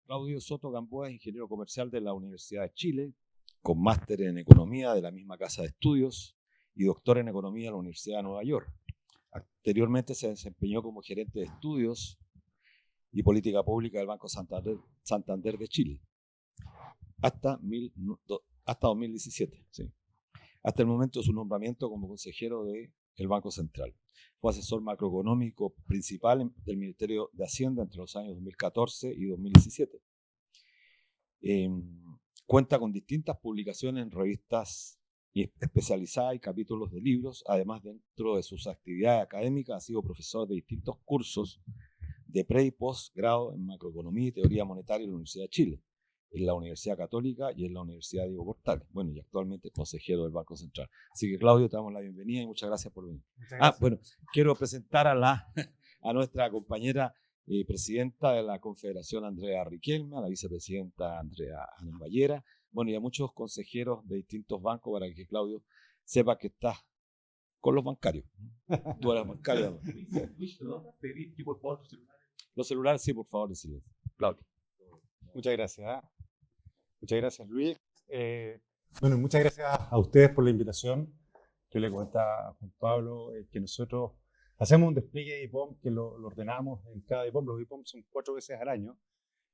Claudio Soto Gamboa es ingeniero comercial de la Universidad de Chile, con máster en economía de la misma casa de estudios y doctor en economía de la Universidad de Nueva York. Anteriormente se desempeñó como gerente de estudios y política pública del Banco Santander de Chile hasta 2017. ¿Sí? Hasta el momento de su nombramiento como consejero del Banco Central. Fue asesor macroeconómico principal del Ministerio de Hacienda entre los años 2014 y 2017. Cuenta con distintas publicaciones en revistas especializadas y capítulos de libros. Además, dentro de sus actividades académicas, ha sido profesor de distintos cursos de pre- y posgrado en macroeconomía y teoría monetaria en la Universidad de Chile, en la Universidad Católica y en la Universidad Diego Portales. Bueno, y actualmente es consejero del Banco Central. Así que, Claudio, te damos la bienvenida y muchas gracias por venir. Bueno, quiero presentar a nuestra compañera presidenta de la Confederación, Andrea Riquelme, a la vicepresidenta Andrea Anamballera, bueno, y a muchos consejeros de distintos bancos, para que Claudio sepa que estás con los bancarios. Tú eres bancario. Los celulares, sí, por favor, decirles. Claudio. Muchas gracias. Muchas gracias, Luis. Bueno, muchas gracias a ustedes por la invitación. Yo le comentaba a Juan Pablo que nosotros hacemos un despliegue de IPOM que lo ordenamos en cada IPOM. Los IPOM son 4 veces al año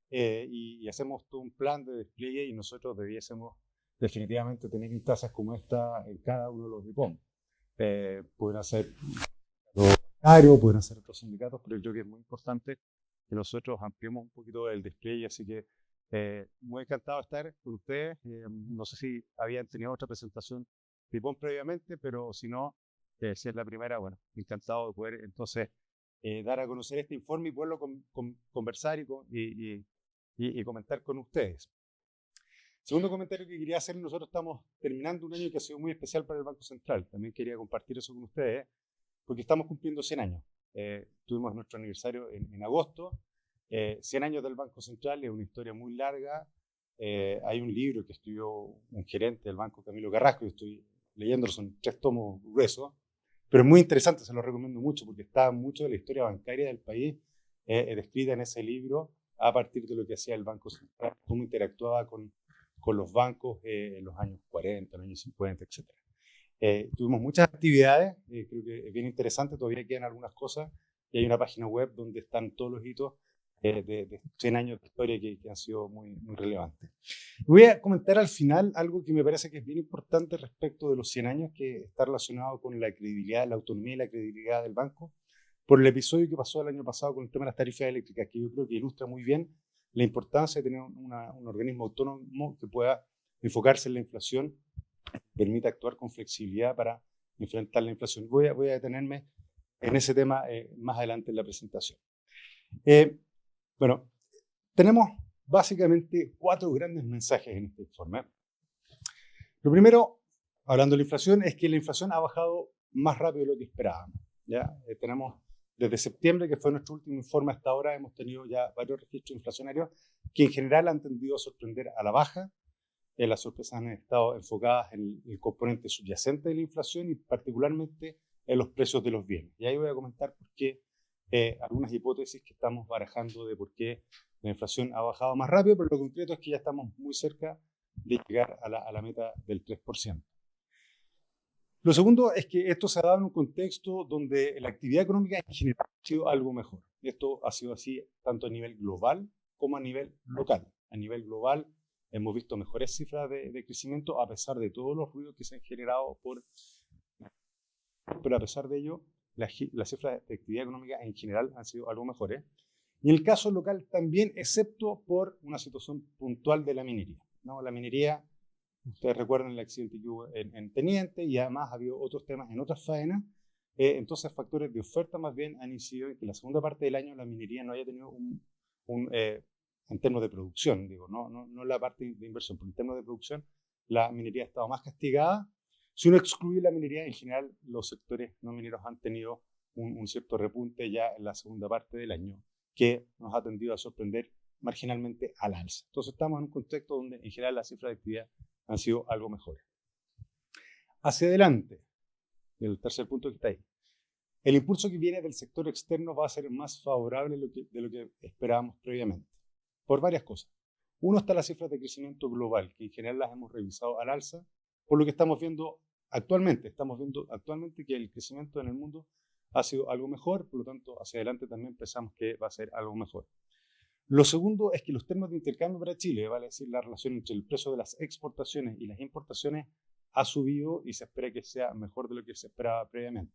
y hacemos todo un plan de despliegue y nosotros debiésemos definitivamente tener instancias como esta en cada uno de los IPOM. Pueden ser los bancarios, pueden ser otros sindicatos, pero yo creo que es muy importante que nosotros ampliemos un poquito el despliegue, así que muy encantado de estar con ustedes. No sé si habían tenido otra presentación de IPOM previamente, pero si no, si es la primera, bueno, encantado de poder entonces dar a conocer este informe y poderlo conversar y comentar con ustedes. Segundo comentario que quería hacer, nosotros estamos terminando un año que ha sido muy especial para el Banco Central. También quería compartir eso con ustedes, porque estamos cumpliendo 100 años. Tuvimos nuestro aniversario en agosto. 100 años del Banco Central es una historia muy larga. Hay un libro que escribió un gerente del banco, Camilo Carrasco, y estoy leyéndolo, son 3 tomos gruesos, pero es muy interesante, se lo recomiendo mucho, porque está mucho de la historia bancaria del país descrita en ese libro a partir de lo que hacía el Banco Central, cómo interactuaba con los bancos en los años 40, los años 50, etc. Tuvimos muchas actividades, creo que es bien interesante, todavía quedan algunas cosas, y hay una página web donde están todos los hitos de 100 años de historia que han sido muy, muy relevantes. Voy a comentar al final algo que me parece que es bien importante respecto de los 100 años, que está relacionado con la credibilidad, la autonomía y la credibilidad del banco, por el episodio que pasó el año pasado con el tema de las tarifas eléctricas, que yo creo que ilustra muy bien la importancia de tener un organismo autónomo que pueda enfocarse en la inflación, permita actuar con flexibilidad para enfrentar la inflación. Voy a detenerme en ese tema más adelante en la presentación. Bueno, tenemos básicamente 4 grandes mensajes en este informe. Lo primero, hablando de la inflación, es que la inflación ha bajado más rápido de lo que esperábamos. ¿Ya? Tenemos desde septiembre, que fue nuestro último informe, hasta ahora hemos tenido ya varios registros inflacionarios que en general han tendido a sorprender a la baja. Las sorpresas han estado enfocadas en el componente subyacente de la inflación y particularmente en los precios de los bienes. Y ahí voy a comentar por qué algunas hipótesis que estamos barajando de por qué la inflación ha bajado más rápido, pero lo concreto es que ya estamos muy cerca de llegar a la meta del 3%. Lo segundo es que esto se ha dado en un contexto donde la actividad económica en general ha sido algo mejor. Esto ha sido así tanto a nivel global como a nivel local. A nivel global hemos visto mejores cifras de crecimiento a pesar de todos los ruidos que se han generado pero a pesar de ello, las cifras de actividad económica en general han sido algo mejores. Y en el caso local también, excepto por una situación puntual de la minería, ¿no? La minería, ustedes recuerdan el accidente que hubo en Teniente, y además ha habido otros temas en otras faenas. Entonces, factores de oferta más bien han incidido en que la segunda parte del año la minería no haya tenido en términos de producción, digo, no la parte de inversión, pero en términos de producción, la minería ha estado más castigada. Si uno excluye la minería, en general los sectores no mineros han tenido un cierto repunte ya en la segunda parte del año, que nos ha tendido a sorprender marginalmente al alza. Entonces estamos en un contexto donde en general las cifras de actividad han sido algo mejores. Hacia adelante, el tercer punto que está ahí. El impulso que viene del sector externo va a ser más favorable de lo que esperábamos previamente. por varias cosas. Uno, está las cifras de crecimiento global, que en general las hemos revisado al alza, por lo que estamos viendo actualmente. Estamos viendo actualmente que el crecimiento en el mundo ha sido algo mejor, por lo tanto, hacia adelante también pensamos que va a ser algo mejor. Lo segundo es que los términos de intercambio para Chile, vale decir, la relación entre el precio de las exportaciones y las importaciones, ha subido y se espera que sea mejor de lo que se esperaba previamente.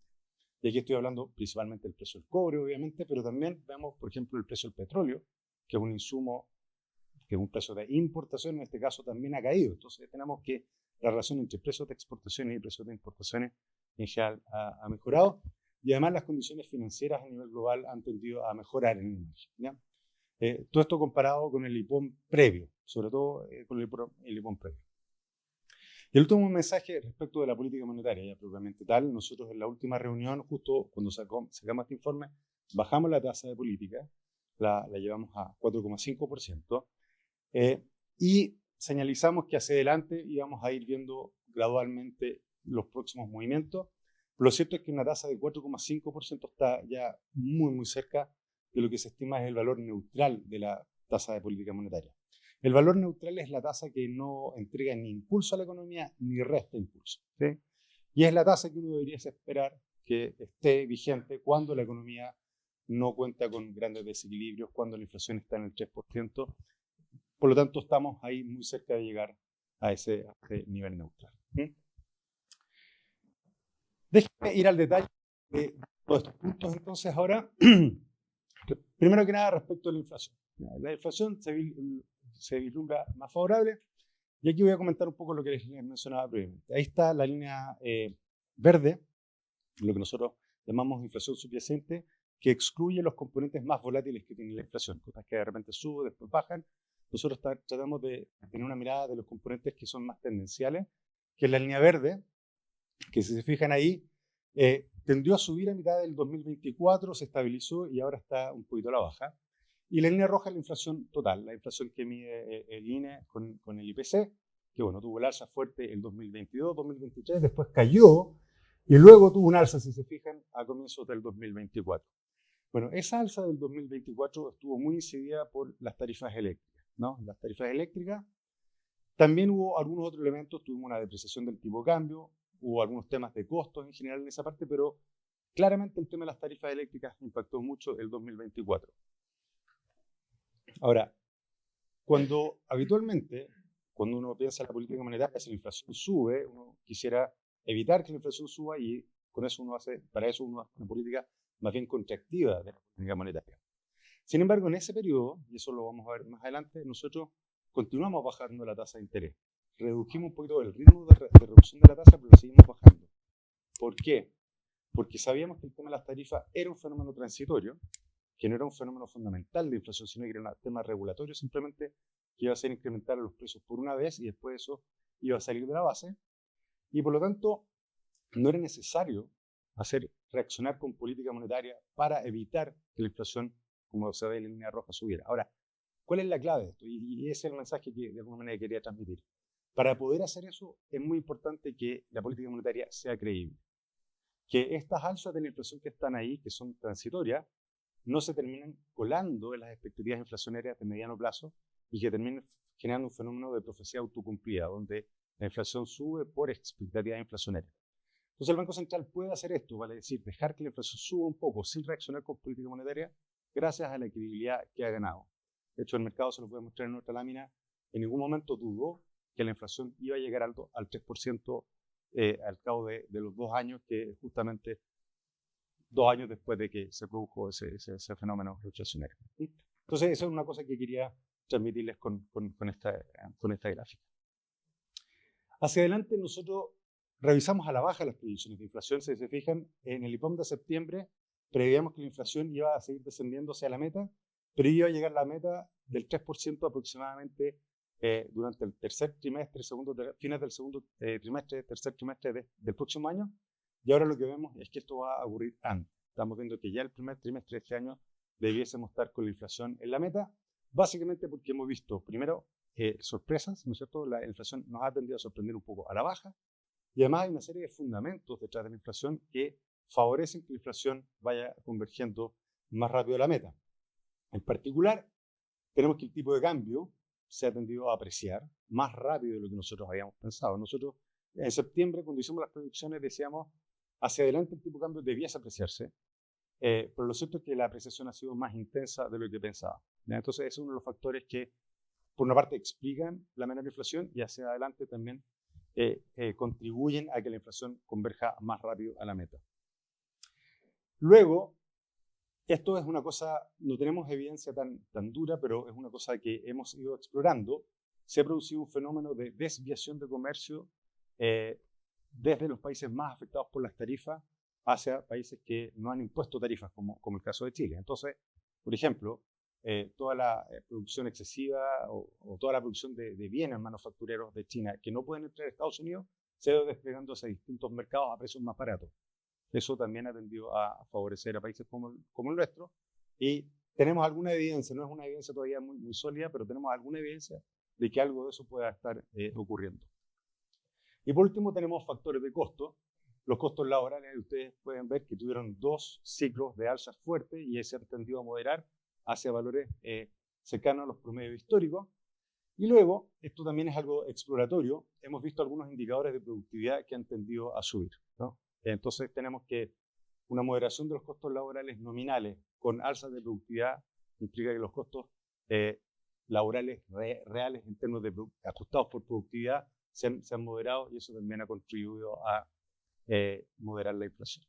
Y aquí estoy hablando principalmente del precio del cobre, obviamente, pero también vemos, por ejemplo, el precio del petróleo, que es un insumo, que es un precio de importación, en este caso también ha caído. Entonces tenemos que la relación entre precios de exportaciones y precios de importaciones en general ha mejorado, y además las condiciones financieras a nivel global han tendido a mejorar en el margen, ¿ya? Todo esto comparado con el IPOM previo, sobre todo con el IPOM previo. Y el último mensaje respecto de la política monetaria, ya propiamente tal. Nosotros en la última reunión, justo cuando sacamos este informe, bajamos la tasa de política, la llevamos a 4,5%, y señalizamos que hacia adelante íbamos a ir viendo gradualmente los próximos movimientos. Lo cierto es que una tasa de 4,5% está ya muy, muy cerca de lo que se estima es el valor neutral de la tasa de política monetaria. El valor neutral es la tasa que no entrega ni impulso a la economía ni resta impulso, ¿sí? Y es la tasa que uno debería esperar que esté vigente cuando la economía no cuenta con grandes desequilibrios, cuando la inflación está en el 3%. Por lo tanto, estamos ahí muy cerca de llegar a ese nivel neutral. Déjenme ir al detalle de todos estos puntos. Entonces, ahora, primero que nada, respecto a la inflación. La inflación se vislumbra más favorable, y aquí voy a comentar un poco lo que les mencionaba previamente. Ahí está la línea verde, lo que nosotros llamamos inflación subyacente, que excluye los componentes más volátiles que tiene la inflación, cosas que de repente suben, después bajan. Nosotros tratamos de tener una mirada de los componentes que son más tendenciales, que es la línea verde, que si se fijan ahí, tendió a subir a mitad del 2024, se estabilizó y ahora está un poquito a la baja. Y la línea roja es la inflación total, la inflación que mide el INE con el IPC, que bueno, tuvo el alza fuerte el 2022, 2023, después cayó y luego tuvo un alza, si se fijan, a comienzos del 2024. Bueno, esa alza del 2024 estuvo muy incidida por las tarifas eléctricas, ¿no? Las tarifas eléctricas. También hubo algunos otros elementos, tuvimos una depreciación del tipo de cambio, hubo algunos temas de costos en general en esa parte, pero claramente el tema de las tarifas eléctricas impactó mucho el 2024. Ahora, habitualmente, cuando uno piensa en la política monetaria, si la inflación sube, uno quisiera evitar que la inflación suba, y con eso para eso uno hace una política más bien contractiva de la política monetaria. Sin embargo, en ese periodo, y eso lo vamos a ver más adelante, nosotros continuamos bajando la tasa de interés. Redujimos un poquito el ritmo de reducción de la tasa, pero lo seguimos bajando. ¿Por qué? Porque sabíamos que el tema de las tarifas era un fenómeno transitorio, que no era un fenómeno fundamental de inflación, sino que era un tema regulatorio simplemente, que iba a ser incrementar los precios por una vez y después eso iba a salir de la base. Y por lo tanto, no era necesario reaccionar con política monetaria para evitar que la inflación, como se ve en la línea roja, subiera. Ahora, ¿cuál es la clave de esto? Y ese es el mensaje que de alguna manera quería transmitir. Para poder hacer eso, es muy importante que la política monetaria sea creíble. Que estas alzas de la inflación que están ahí, que son transitorias, no se terminen colando en las expectativas inflacionarias de mediano plazo y que terminen generando un fenómeno de profecía autocumplida, donde la inflación sube por expectativas inflacionarias. Entonces el Banco Central puede hacer esto, vale decir, dejar que la inflación suba un poco sin reaccionar con política monetaria, gracias a la credibilidad que ha ganado. De hecho, el mercado, se lo voy a mostrar en otra lámina, en ningún momento dudó que la inflación iba a llegar al 3% al cabo de los 2 años, que justamente 2 años después de que se produjo ese fenómeno inflacionario. Entonces, esa es una cosa que quería transmitirles con esta gráfica. Hacia adelante, nosotros revisamos a la baja las previsiones de inflación. Si se fijan, en el IPOM de septiembre preveíamos que la inflación iba a seguir descendiendo hacia la meta, pero iba a llegar a la meta del 3% aproximadamente durante el tercer trimestre, fines del segundo trimestre, tercer trimestre del próximo año. Y ahora lo que vemos es que esto va a ocurrir antes. Estamos viendo que ya el primer trimestre de este año debiésemos estar con la inflación en la meta, básicamente porque hemos visto, primero, sorpresas, ¿no es cierto? La inflación nos ha tendido a sorprender un poco a la baja, y además hay una serie de fundamentos detrás de la inflación que favorecen que la inflación vaya convergiendo más rápido a la meta. En particular, tenemos que el tipo de cambio se ha tendido a apreciar más rápido de lo que nosotros habíamos pensado. Nosotros en septiembre, cuando hicimos las proyecciones, decíamos hacia adelante el tipo de cambio debiese apreciarse, pero lo cierto es que la apreciación ha sido más intensa de lo que pensaba. Entonces, es uno de los factores que, por una parte, explican la menor inflación y hacia adelante también contribuyen a que la inflación converja más rápido a la meta. Luego, esto es una cosa, no tenemos evidencia tan dura, pero es una cosa que hemos ido explorando. Se ha producido un fenómeno de desviación de comercio desde los países más afectados por las tarifas hacia países que no han impuesto tarifas, como el caso de Chile. Entonces, por ejemplo, toda la producción excesiva o toda la producción de bienes manufactureros de China que no pueden entrar a Estados Unidos se ha ido desplegando hacia distintos mercados a precios más baratos. Eso también ha tendido a favorecer a países como el nuestro. Y tenemos alguna evidencia, no es una evidencia todavía muy sólida, pero tenemos alguna evidencia de que algo de eso pueda estar ocurriendo. Y por último tenemos factores de costo. Los costos laborales, ustedes pueden ver que tuvieron 2 ciclos de alzas fuertes y se han tendido a moderar hacia valores cercanos a los promedios históricos. Y luego, esto también es algo exploratorio, hemos visto algunos indicadores de productividad que han tendido a subir, ¿no? Entonces tenemos que una moderación de los costos laborales nominales con alzas de productividad implica que los costos laborales reales en términos de ajustados por productividad se han moderado y eso también ha contribuido a moderar la inflación.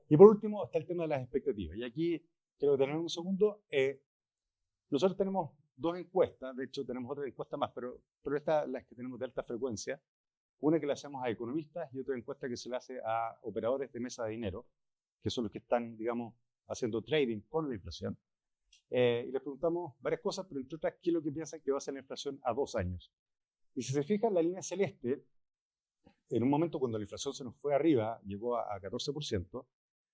Y por último está el tema de las expectativas. Y aquí quiero tener un segundo. Nosotros tenemos 2 encuestas, de hecho tenemos otra encuesta más, pero estas las que tenemos de alta frecuencia. Una que le hacemos a economistas y otra encuesta que se le hace a operadores de mesa de dinero, que son los que están, digamos, haciendo trading con la inflación. Y les preguntamos varias cosas, pero entre otras, ¿qué es lo que piensan que va a ser la inflación a 2 años? Y si se fijan, la línea celeste, en un momento cuando la inflación se nos fue arriba, llegó a 14%,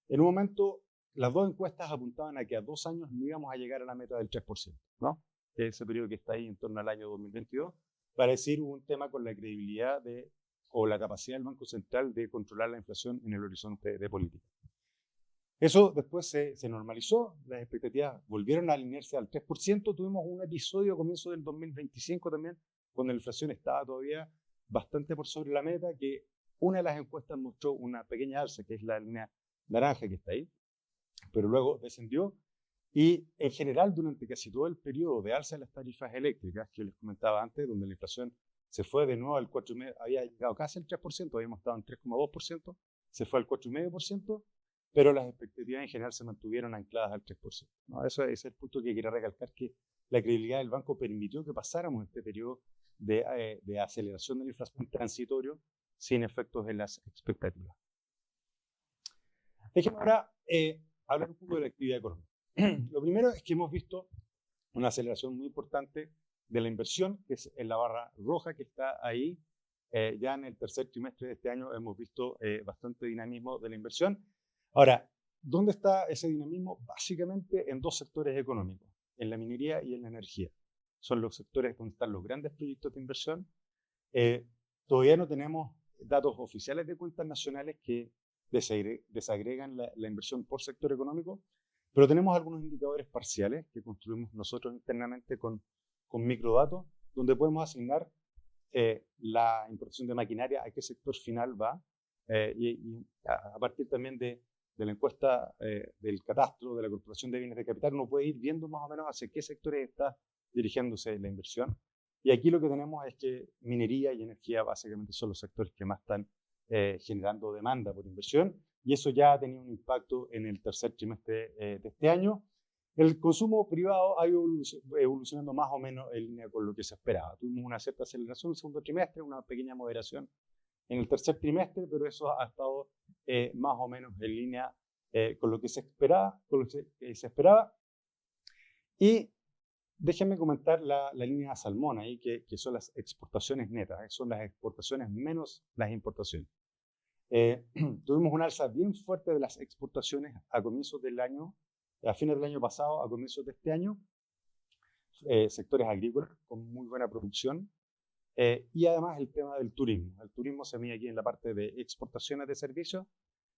en un momento las 2 encuestas apuntaban a que a 2 años no íbamos a llegar a la meta del 3%, ¿no? Que es ese periodo que está ahí en torno al año 2022. Para decir, hubo un tema con la credibilidad o la capacidad del Banco Central de controlar la inflación en el horizonte de política. Eso después se normalizó, las expectativas volvieron a alinearse al 3%, tuvimos un episodio a comienzo del 2025 también, cuando la inflación estaba todavía bastante por sobre la meta, que una de las encuestas mostró una pequeña alza, que es la línea naranja que está ahí, pero luego descendió. Y en general, durante casi todo el periodo de alza de las tarifas eléctricas que les comentaba antes, donde la inflación se fue de nuevo al 4,5%, había llegado casi al 3%, habíamos estado en 3,2%, se fue al 4,5%, pero las expectativas en general se mantuvieron ancladas al 3%. ¿No? Ese es el punto que quería recalcar, que la credibilidad del banco permitió que pasáramos este periodo de aceleración de la inflación transitorio sin efectos en las expectativas. Déjenme ahora hablar un poco de la actividad económica. Lo primero es que hemos visto una aceleración muy importante de la inversión, que es en la barra roja que está ahí. Ya en el tercer trimestre de este año hemos visto bastante dinamismo de la inversión. Ahora, ¿dónde está ese dinamismo? Básicamente en 2 sectores económicos, en la minería y en la energía. Son los sectores donde están los grandes proyectos de inversión. Todavía no tenemos datos oficiales de cuentas nacionales que desagregan la inversión por sector económico, pero tenemos algunos indicadores parciales que construimos nosotros internamente con microdatos, donde podemos asignar la importación de maquinaria a qué sector final va, y a partir también de la encuesta del catastro de la Corporación de Bienes de Capital, uno puede ir viendo más o menos hacia qué sectores está dirigiéndose la inversión. Y aquí lo que tenemos es que minería y energía básicamente son los sectores que más están generando demanda por inversión, y eso ya ha tenido un impacto en el tercer trimestre de este año. El consumo privado ha ido evolucionando más o menos en línea con lo que se esperaba. Tuvimos una cierta aceleración en el segundo trimestre, una pequeña moderación en el tercer trimestre, pero eso ha estado más o menos en línea con lo que se esperaba, Y déjenme comentar la línea salmón ahí, que son las exportaciones netas, son las exportaciones menos las importaciones. Tuvimos una alza bien fuerte de las exportaciones a comienzos del año, a fines del año pasado, a comienzos de este año, sectores agrícolas con muy buena producción, y además el tema del turismo. El turismo se mide aquí en la parte de exportaciones de servicios,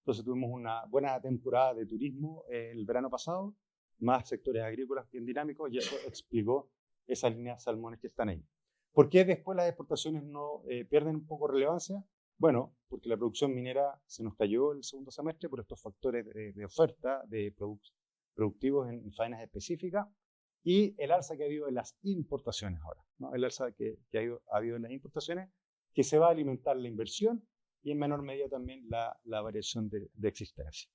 entonces tuvimos una buena temporada de turismo el verano pasado, más sectores agrícolas bien dinámicos, y eso explicó esas líneas de salmones que están ahí. ¿Por qué después las exportaciones no pierden un poco relevancia? Bueno, porque la producción minera se nos cayó el segundo semestre por estos factores de oferta, de productivos en faenas específicas, y el alza que ha habido en las importaciones ahora, ¿no? El alza que ha habido en las importaciones, que se va a alimentar la inversión y en menor medida también la variación de existencia.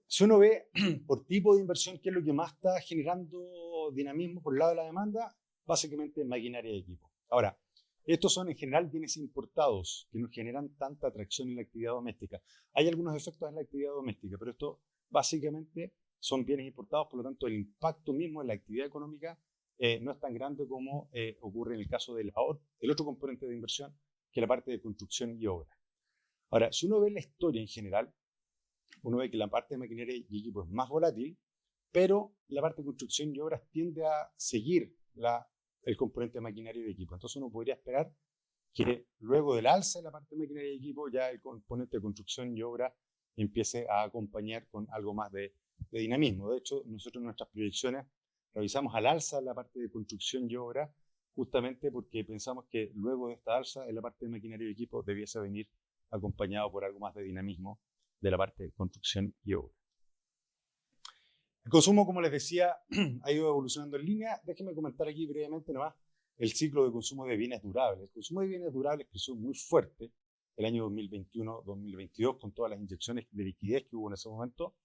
Si uno ve por tipo de inversión qué es lo que más está generando dinamismo por el lado de la demanda, básicamente maquinaria y equipo. Ahora, estos son en general bienes importados que no generan tanta atracción en la actividad doméstica. Hay algunos efectos en la actividad doméstica, pero esto básicamente son bienes importados, por lo tanto el impacto mismo en la actividad económica no es tan grande como ocurre en el caso del otro componente de inversión, que es la parte de construcción y obra. Ahora, si uno ve la historia en general, uno ve que la parte de maquinaria y equipo es más volátil, pero la parte de construcción y obras tiende a seguir el componente de maquinaria y equipo. Entonces uno podría esperar que luego del alza de la parte de maquinaria y equipo, ya el componente de construcción y obra empiece a acompañar con algo más de dinamismo. De hecho, nosotros en nuestras proyecciones revisamos al alza la parte de construcción y obra, justamente porque pensamos que luego de esta alza en la parte de maquinaria y equipo debiese venir acompañado por algo más de dinamismo de la parte de construcción y obra. El consumo, como les decía, ha ido evolucionando en línea. Déjenme comentar aquí brevemente nomás el ciclo de consumo de bienes durables. El consumo de bienes durables creció muy fuerte el año 2021-2022 con todas las inyecciones de liquidez que hubo en ese momento.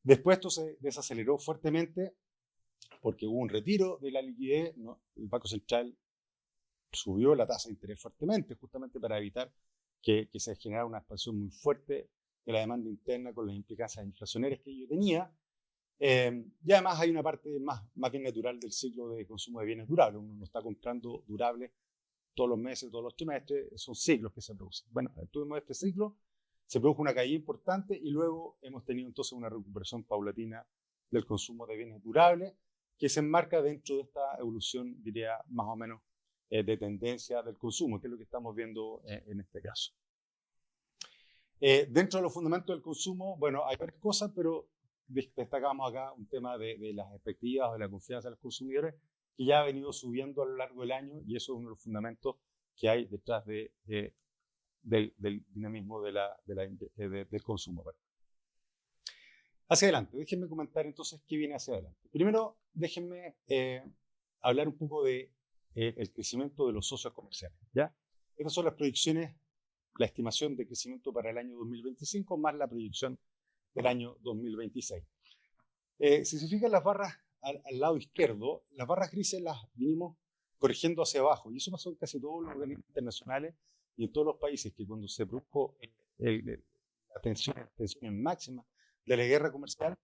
Después esto se desaceleró fuertemente porque hubo un retiro de la liquidez, ¿no? El Banco Central subió la tasa de interés fuertemente, justamente para evitar que se generara una expansión muy fuerte de la demanda interna con las implicancias inflacionarias que ello tenía. Y además hay una parte más bien natural del ciclo de consumo de bienes durables. Uno no está comprando durables todos los meses, todos los trimestres, son ciclos que se producen. Bueno, tuvimos este ciclo, se produjo una caída importante y luego hemos tenido entonces una recuperación paulatina del consumo de bienes durables que se enmarca dentro de esta evolución, diría, más o menos de tendencia del consumo, que es lo que estamos viendo en este caso. Dentro de los fundamentos del consumo, bueno, hay varias cosas, pero destacamos acá un tema de las expectativas o de la confianza de los consumidores que ya ha venido subiendo a lo largo del año, y eso es uno de los fundamentos que hay detrás del dinamismo del consumo. Hacia adelante, déjenme comentar entonces qué viene hacia adelante. Primero, déjenme hablar un poco del crecimiento de los socios comerciales, ¿ya? Estas son las proyecciones, la estimación de crecimiento para el año 2025 más la proyección del año 2026. Si se fijan las barras al lado izquierdo, las barras grises las vinimos corrigiendo hacia abajo, y eso pasó en casi todos los organismos internacionales y en todos los países, que cuando se produjo la tensión máxima de la guerra comercial,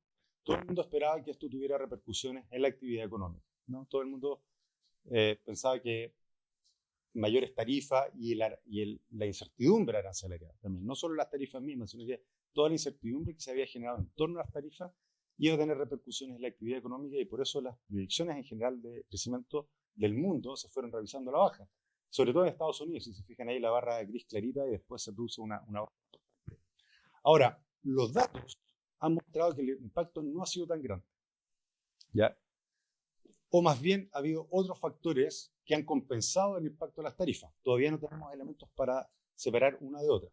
todo el mundo esperaba que esto tuviera repercusiones en la actividad económica, ¿no? Todo el mundo pensaba que mayores tarifas y la incertidumbre arancelaria también, no solo las tarifas mismas, sino que toda la incertidumbre que se había generado en torno a las tarifas iba a tener repercusiones en la actividad económica, y por eso las proyecciones en general de crecimiento del mundo se fueron revisando a la baja, sobre todo en Estados Unidos. Si se fijan ahí, la barra gris clarita, y después se produce una barra. Ahora, los datos han mostrado que el impacto no ha sido tan grande, ¿ya? O más bien ha habido otros factores que han compensado el impacto de las tarifas. Todavía no tenemos elementos para separar una de otra.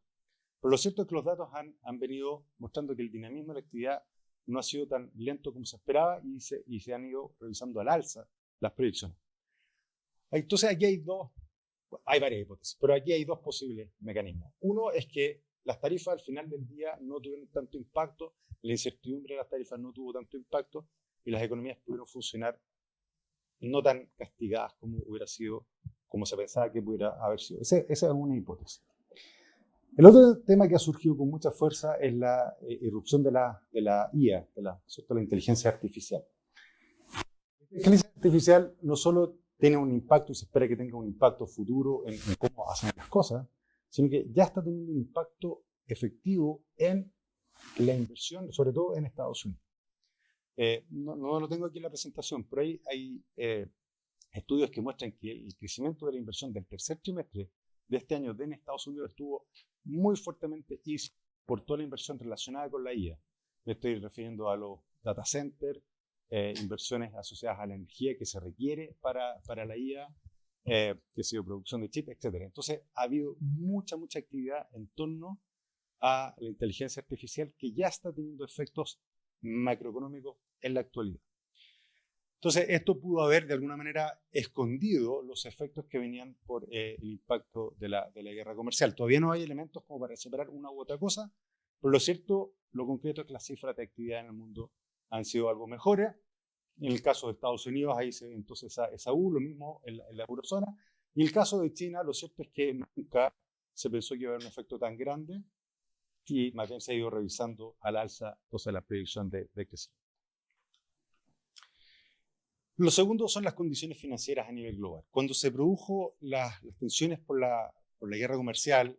Pero lo cierto es que los datos han venido mostrando que el dinamismo de la actividad no ha sido tan lento como se esperaba, y se han ido revisando al alza las proyecciones. Entonces aquí hay varias hipótesis, pero aquí hay dos posibles mecanismos. Uno es que las tarifas al final del día no tuvieron tanto impacto, la incertidumbre de las tarifas no tuvo tanto impacto, y las economías pudieron funcionar no tan castigadas como hubiera sido, como se pensaba que pudiera haber sido. Esa es una hipótesis. El otro tema que ha surgido con mucha fuerza es la irrupción de la IA, de la inteligencia artificial. La inteligencia artificial no solo tiene un impacto, y se espera que tenga un impacto futuro en cómo hacen las cosas, sino que ya está teniendo un impacto efectivo en la inversión, sobre todo en Estados Unidos. No lo tengo aquí en la presentación, pero hay estudios que muestran que el crecimiento de la inversión del tercer trimestre de este año en Estados Unidos estuvo muy fuertemente por toda la inversión relacionada con la IA. Me estoy refiriendo a los data center, inversiones asociadas a la energía que se requiere para la IA, que ha sido producción de chips, etc. Entonces, ha habido mucha actividad en torno a la inteligencia artificial que ya está teniendo efectos macroeconómicos en la actualidad. Entonces, esto pudo haber de alguna manera escondido los efectos que venían por el impacto de la guerra comercial. Todavía no hay elementos como para separar una u otra cosa, pero lo cierto, lo concreto es que las cifras de actividad en el mundo han sido algo mejores. En el caso de Estados Unidos, ahí se ve entonces esa U, lo mismo en la eurozona. Y en el caso de China, lo cierto es que nunca se pensó que iba a haber un efecto tan grande y más bien se ha ido revisando al alza entonces la predicción de crecimiento. Lo segundo son las condiciones financieras a nivel global. Cuando se produjo las tensiones por la guerra comercial,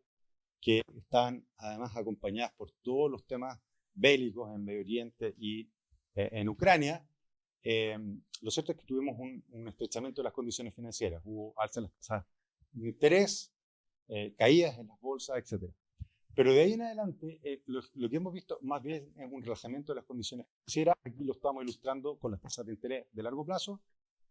que estaban además acompañadas por todos los temas bélicos en Medio Oriente y en Ucrania, lo cierto es que tuvimos un estrechamiento de las condiciones financieras. Hubo alza en las tasas de interés, caídas en las bolsas, etc. Pero de ahí en adelante, lo que hemos visto más bien es un relajamiento de las condiciones financieras. Aquí lo estamos ilustrando con las tasas de interés de largo plazo.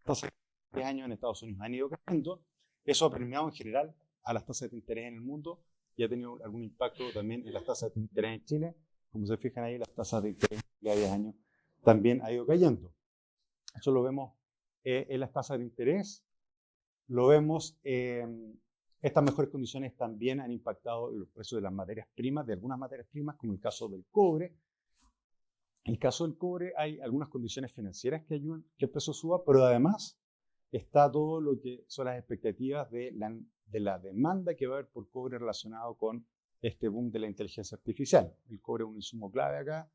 Tasas de 10 años en Estados Unidos han ido cayendo. Eso ha permeado en general a las tasas de interés en el mundo y ha tenido algún impacto también en las tasas de interés en Chile. Como se fijan ahí, las tasas de interés de 10 años también han ido cayendo. Eso lo vemos en las tasas de interés. Lo vemos estas mejores condiciones también han impactado los precios de las materias primas, de algunas materias primas, como el caso del cobre. En el caso del cobre hay algunas condiciones financieras que ayudan que el precio suba, pero además está todo lo que son las expectativas de la demanda que va a haber por cobre relacionado con este boom de la inteligencia artificial. El cobre es un insumo clave acá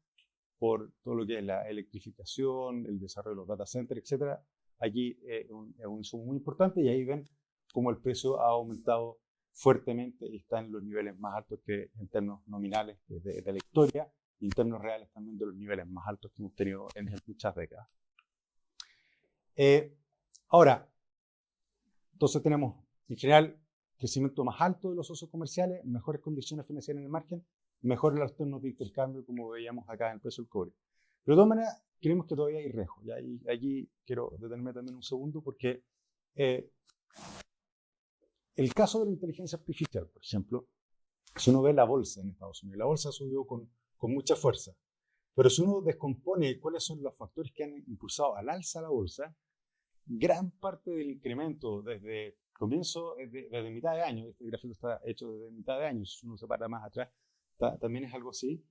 por todo lo que es la electrificación, el desarrollo de los data centers, etc. Aquí es un insumo muy importante y ahí ven cómo el precio ha aumentado fuertemente y está en los niveles más altos que en términos nominales de la historia y en términos reales también de los niveles más altos que hemos tenido en muchas décadas. Ahora, entonces tenemos en general crecimiento más alto de los socios comerciales, mejores condiciones financieras en el margen, mejores los términos de intercambio como veíamos acá en el precio del cobre. Pero de todas maneras, creemos que todavía hay riesgo. Y aquí quiero detenerme también un segundo porque el caso de la inteligencia artificial, por ejemplo, si uno ve la bolsa en Estados Unidos, la bolsa subió con mucha fuerza, pero si uno descompone cuáles son los factores que han impulsado al alza la bolsa, gran parte del incremento desde comienzo, desde mitad de año, este gráfico está hecho desde mitad de año, si uno se para más atrás, también es algo así,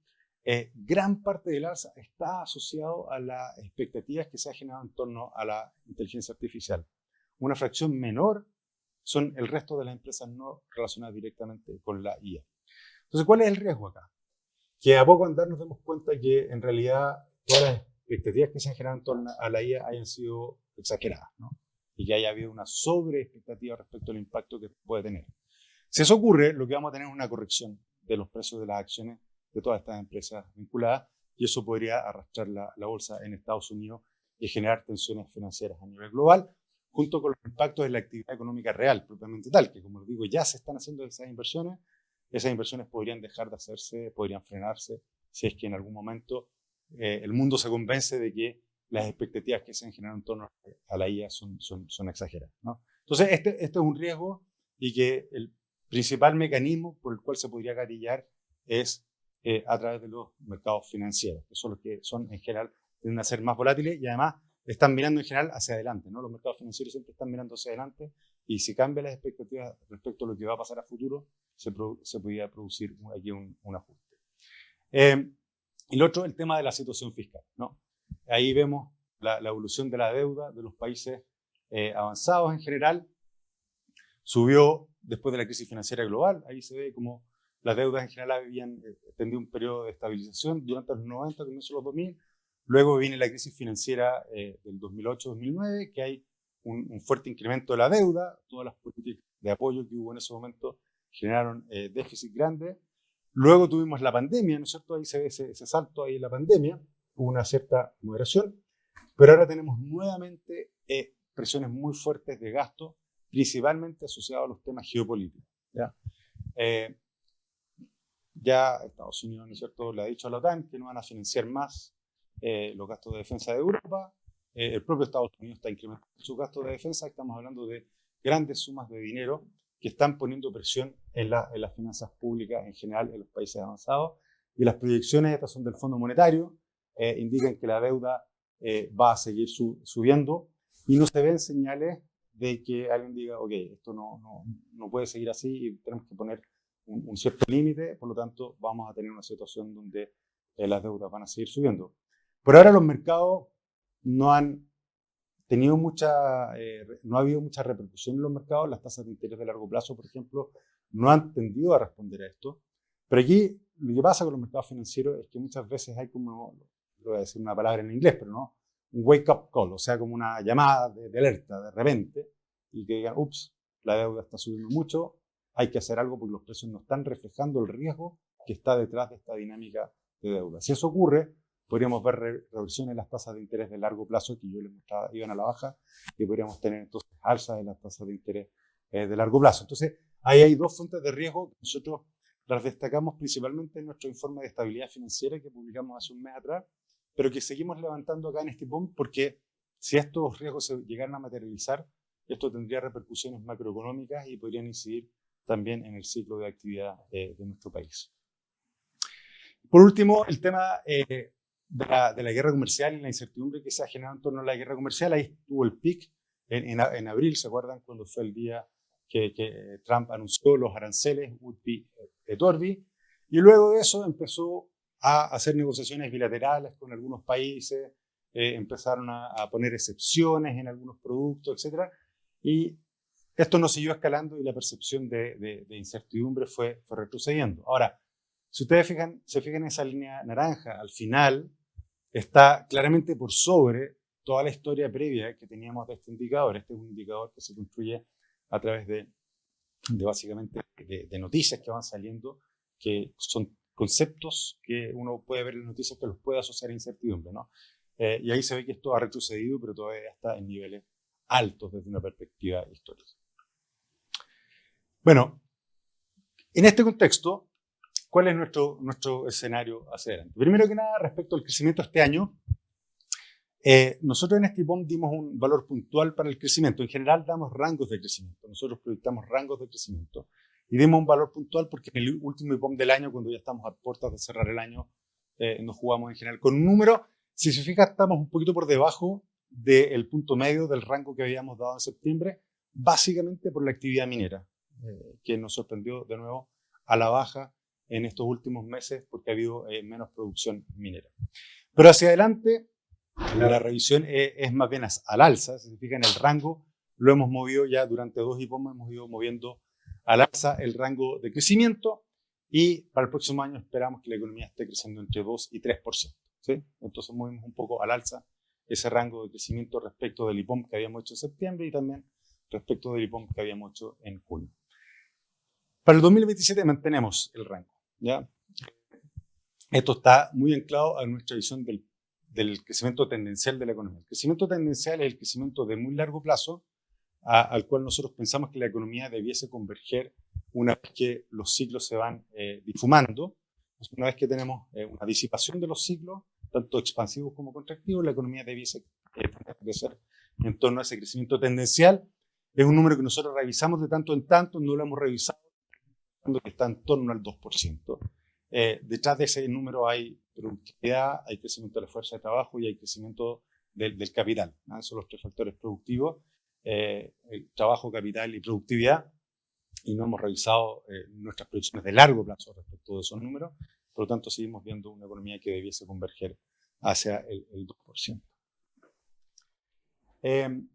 gran parte del alza está asociado a las expectativas que se ha generado en torno a la inteligencia artificial. Una fracción menor son el resto de las empresas no relacionadas directamente con la IA. Entonces, ¿cuál es el riesgo acá? Que a poco andar nos demos cuenta que en realidad todas las expectativas que se han generado en torno a la IA hayan sido exageradas, ¿no? Y que haya habido una sobreexpectativa respecto al impacto que puede tener. Si eso ocurre, lo que vamos a tener es una corrección de los precios de las acciones de todas estas empresas vinculadas y eso podría arrastrar la bolsa en Estados Unidos y generar tensiones financieras a nivel global, junto con los impactos de la actividad económica real, propiamente tal, que como les digo, ya se están haciendo esas inversiones podrían dejar de hacerse, podrían frenarse, si es que en algún momento el mundo se convence de que las expectativas que se han generado en torno a la IA son exageradas, ¿no? Entonces, este es un riesgo y que el principal mecanismo por el cual se podría gatillar es a través de los mercados financieros, que son los que son en general, tienden a ser más volátiles y además están mirando en general hacia adelante, ¿no? Los mercados financieros siempre están mirando hacia adelante y si cambian las expectativas respecto a lo que va a pasar a futuro, se podría producir aquí un ajuste. Y lo otro, el tema de la situación fiscal, ¿no? Ahí vemos la evolución de la deuda de los países avanzados en general. Subió después de la crisis financiera global. Ahí se ve como las deudas en general habían tenido un periodo de estabilización durante los 90, comienzo de los 2000. Luego viene la crisis financiera del 2008-2009, que hay un fuerte incremento de la deuda. Todas las políticas de apoyo que hubo en ese momento generaron déficit grandes. Luego tuvimos la pandemia, ¿no es cierto? Ahí se ve ese salto ahí en la pandemia. Hubo una cierta moderación. Pero ahora tenemos nuevamente presiones muy fuertes de gasto, principalmente asociados a los temas geopolíticos. Ya Estados Unidos, ¿no es cierto?, le ha dicho a la OTAN que no van a financiar más los gastos de defensa de Europa. El propio Estados Unidos está incrementando sus gastos de defensa. Estamos hablando de grandes sumas de dinero que están poniendo presión en las finanzas públicas en general en los países avanzados. Y las proyecciones, estas son del Fondo Monetario, indican que la deuda va a seguir subiendo y no se ven señales de que alguien diga, ok, esto no puede seguir así y tenemos que poner un cierto límite, por lo tanto vamos a tener una situación donde las deudas van a seguir subiendo. Por ahora los mercados no han tenido no ha habido mucha repercusión en los mercados. Las tasas de interés de largo plazo, por ejemplo, no han tendido a responder a esto. Pero aquí lo que pasa con los mercados financieros es que muchas veces hay como, voy a decir una palabra en inglés, pero no, un wake-up call, o sea, como una llamada de alerta de repente, y que digan, ups, la deuda está subiendo mucho, hay que hacer algo porque los precios no están reflejando el riesgo que está detrás de esta dinámica de deuda. Si eso ocurre, podríamos ver reducciones en las tasas de interés de largo plazo, que yo les mostraba, iban a la baja, y podríamos tener entonces alzas en las tasas de interés de largo plazo. Entonces, ahí hay dos fuentes de riesgo que nosotros las destacamos principalmente en nuestro informe de estabilidad financiera que publicamos hace un mes atrás, pero que seguimos levantando acá en este POM porque si estos riesgos se llegaran a materializar, esto tendría repercusiones macroeconómicas y podrían incidir también en el ciclo de actividad de nuestro país. Por último, el tema de la guerra comercial y la incertidumbre que se ha generado en torno a la guerra comercial. Ahí estuvo el pic en abril, ¿se acuerdan? Cuando fue el día que Trump anunció los aranceles UTP et Orbi, y luego de eso empezó a hacer negociaciones bilaterales con algunos países, empezaron a poner excepciones en algunos productos, etc. Y esto no siguió escalando y la percepción de incertidumbre fue retrocediendo. Ahora, si ustedes se fijan en esa línea naranja, al final está claramente por sobre toda la historia previa que teníamos de este indicador. Este es un indicador que se construye a través de básicamente de noticias que van saliendo, que son conceptos que uno puede ver en las noticias que los puede asociar a incertidumbre, ¿no? Y ahí se ve que esto ha retrocedido, pero todavía está en niveles altos desde una perspectiva histórica. Bueno, en este contexto, ¿cuál es nuestro escenario hacia adelante? Primero que nada, respecto al crecimiento este año, nosotros en este IPOM dimos un valor puntual para el crecimiento. En general damos rangos de crecimiento. Nosotros proyectamos rangos de crecimiento. Y dimos un valor puntual porque en el último IPOM del año, cuando ya estamos a puertas de cerrar el año, nos jugamos en general con un número. Si se fija, estamos un poquito por debajo del punto medio del rango que habíamos dado en septiembre, básicamente por la actividad minera, que nos sorprendió de nuevo a la baja en estos últimos meses porque ha habido menos producción minera. Pero hacia adelante, la revisión es más bien al alza. Si se fijan, el rango lo hemos movido ya durante 2 IPOM, hemos ido moviendo al alza el rango de crecimiento y para el próximo año esperamos que la economía esté creciendo entre 2 y 3%. ¿Sí? Entonces movimos un poco al alza ese rango de crecimiento respecto del IPOM que habíamos hecho en septiembre y también respecto del IPOM que habíamos hecho en junio. Para el 2027 mantenemos el rango, ¿ya? Esto está muy anclado a nuestra visión del crecimiento tendencial de la economía. El crecimiento tendencial es el crecimiento de muy largo plazo al cual nosotros pensamos que la economía debiese converger una vez que los ciclos se van difumando. Una vez que tenemos una disipación de los ciclos, tanto expansivos como contractivos, la economía debiese crecer en torno a ese crecimiento tendencial. Es un número que nosotros revisamos de tanto en tanto, no lo hemos revisado, que está en torno al 2%. Detrás de ese número hay productividad, hay crecimiento de la fuerza de trabajo y hay crecimiento del capital, ¿no? Son los 3 factores productivos, el trabajo, capital y productividad, y no hemos revisado nuestras proyecciones de largo plazo respecto de esos números. Por lo tanto, seguimos viendo una economía que debiese converger hacia el 2%.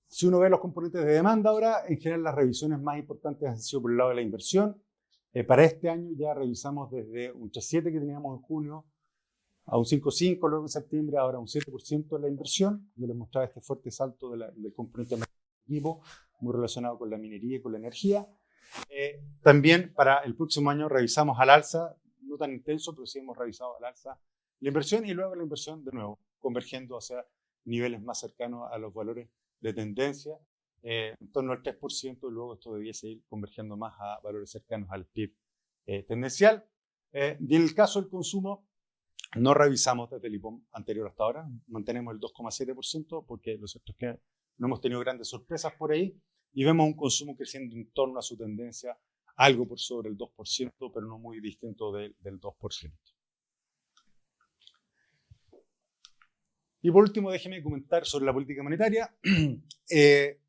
Si uno ve los componentes de demanda ahora, en general las revisiones más importantes han sido por el lado de la inversión. Para este año ya revisamos desde un 3,7 que teníamos en junio a un 5,5, luego en septiembre, ahora un 7% de la inversión. Yo les mostraba este fuerte salto del componente equipo, muy relacionado con la minería y con la energía. También para el próximo año revisamos al alza, no tan intenso, pero sí hemos revisado al alza la inversión y luego la inversión de nuevo, convergiendo hacia niveles más cercanos a los valores de tendencia, en torno al 3%, y luego esto debiese ir convergiendo más a valores cercanos al PIB tendencial. Y en el caso del consumo, No revisamos desde el IPOM anterior hasta ahora, mantenemos el 2,7% porque lo cierto es que no hemos tenido grandes sorpresas por ahí y vemos un consumo creciendo en torno a su tendencia, algo por sobre el 2%, pero no muy distinto del 2%. Y por último, déjeme comentar sobre la política monetaria.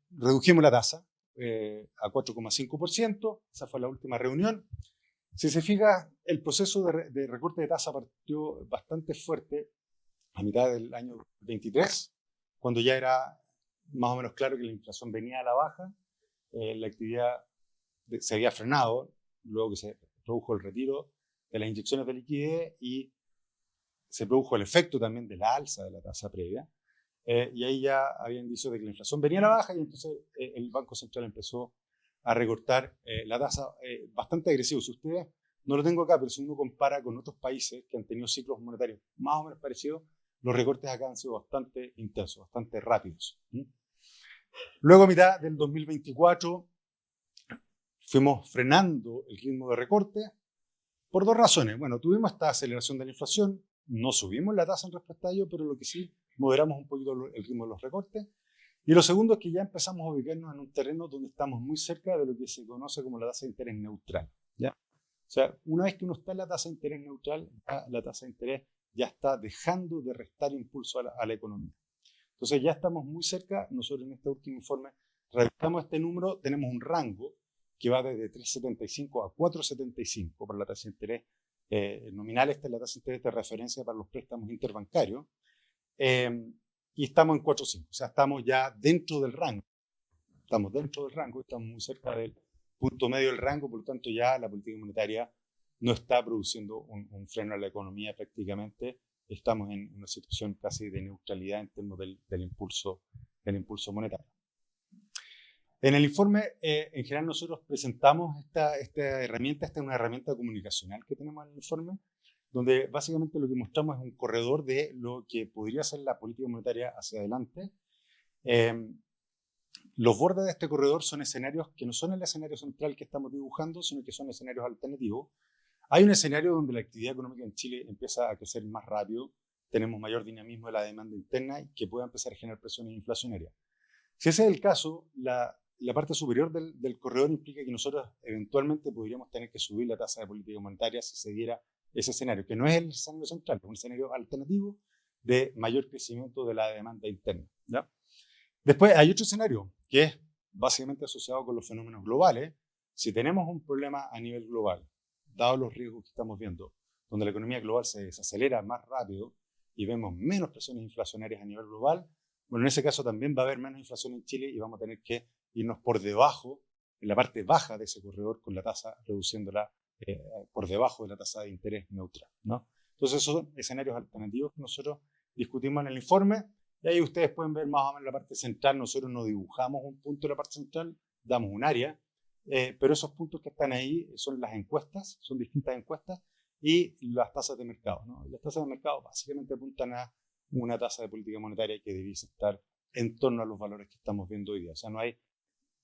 Redujimos la tasa a 4,5%, esa fue la última reunión. Si se fija, el proceso de recorte de tasa partió bastante fuerte a mitad del año 23, cuando ya era más o menos claro que la inflación venía a la baja, la actividad se había frenado, luego que se produjo el retiro de las inyecciones de liquidez y se produjo el efecto también de la alza de la tasa previa. Y ahí ya había indicios de que la inflación venía a la baja y entonces el Banco Central empezó a recortar la tasa bastante agresivo. Si ustedes, no lo tengo acá, pero si uno compara con otros países que han tenido ciclos monetarios más o menos parecidos, los recortes acá han sido bastante intensos, bastante rápidos. Luego, a mitad del 2024, fuimos frenando el ritmo de recorte por dos razones. Bueno, tuvimos esta aceleración de la inflación, no subimos la tasa en respecto a ello, pero lo que sí, moderamos un poquito el ritmo de los recortes. Y lo segundo es que ya empezamos a ubicarnos en un terreno donde estamos muy cerca de lo que se conoce como la tasa de interés neutral, ¿ya? O sea, una vez que uno está en la tasa de interés neutral, la tasa de interés ya está dejando de restar impulso a la economía. Entonces ya estamos muy cerca. Nosotros en este último informe revisamos este número, tenemos un rango que va desde 3,75 a 4,75 para la tasa de interés nominal. Esta es la tasa de interés de referencia para los préstamos interbancarios. Y estamos en 4,5, o sea, estamos ya dentro del rango. Estamos dentro del rango, estamos muy cerca del punto medio del rango, por lo tanto ya la política monetaria no está produciendo un freno a la economía prácticamente. Estamos en una situación casi de neutralidad en términos del impulso monetario. En el informe, en general, nosotros presentamos esta herramienta. Esta es una herramienta comunicacional que tenemos en el informe, donde básicamente lo que mostramos es un corredor de lo que podría ser la política monetaria hacia adelante. Los bordes de este corredor son escenarios que no son el escenario central que estamos dibujando, sino que son escenarios alternativos. Hay un escenario donde la actividad económica en Chile empieza a crecer más rápido, tenemos mayor dinamismo de la demanda interna y que pueda empezar a generar presiones inflacionarias. Si ese es el caso, la parte superior del corredor implica que nosotros eventualmente podríamos tener que subir la tasa de política monetaria si se diera ese escenario, que no es el escenario central, es un escenario alternativo de mayor crecimiento de la demanda interna, ¿ya? Después hay otro escenario que es básicamente asociado con los fenómenos globales. Si tenemos un problema a nivel global, dados los riesgos que estamos viendo, donde la economía global se desacelera más rápido y vemos menos presiones inflacionarias a nivel global, bueno, en ese caso también va a haber menos inflación en Chile y vamos a tener que irnos por debajo, en la parte baja de ese corredor, con la tasa reduciéndola por debajo de la tasa de interés neutral, ¿no? Entonces esos son escenarios alternativos que nosotros discutimos en el informe. Y ahí ustedes pueden ver más o menos la parte central. Nosotros no dibujamos un punto de la parte central, damos un área, pero esos puntos que están ahí son las encuestas, son distintas encuestas y las tasas de mercado, ¿no? Las tasas de mercado básicamente apuntan a una tasa de política monetaria que debiese estar en torno a los valores que estamos viendo hoy día. O sea, no hay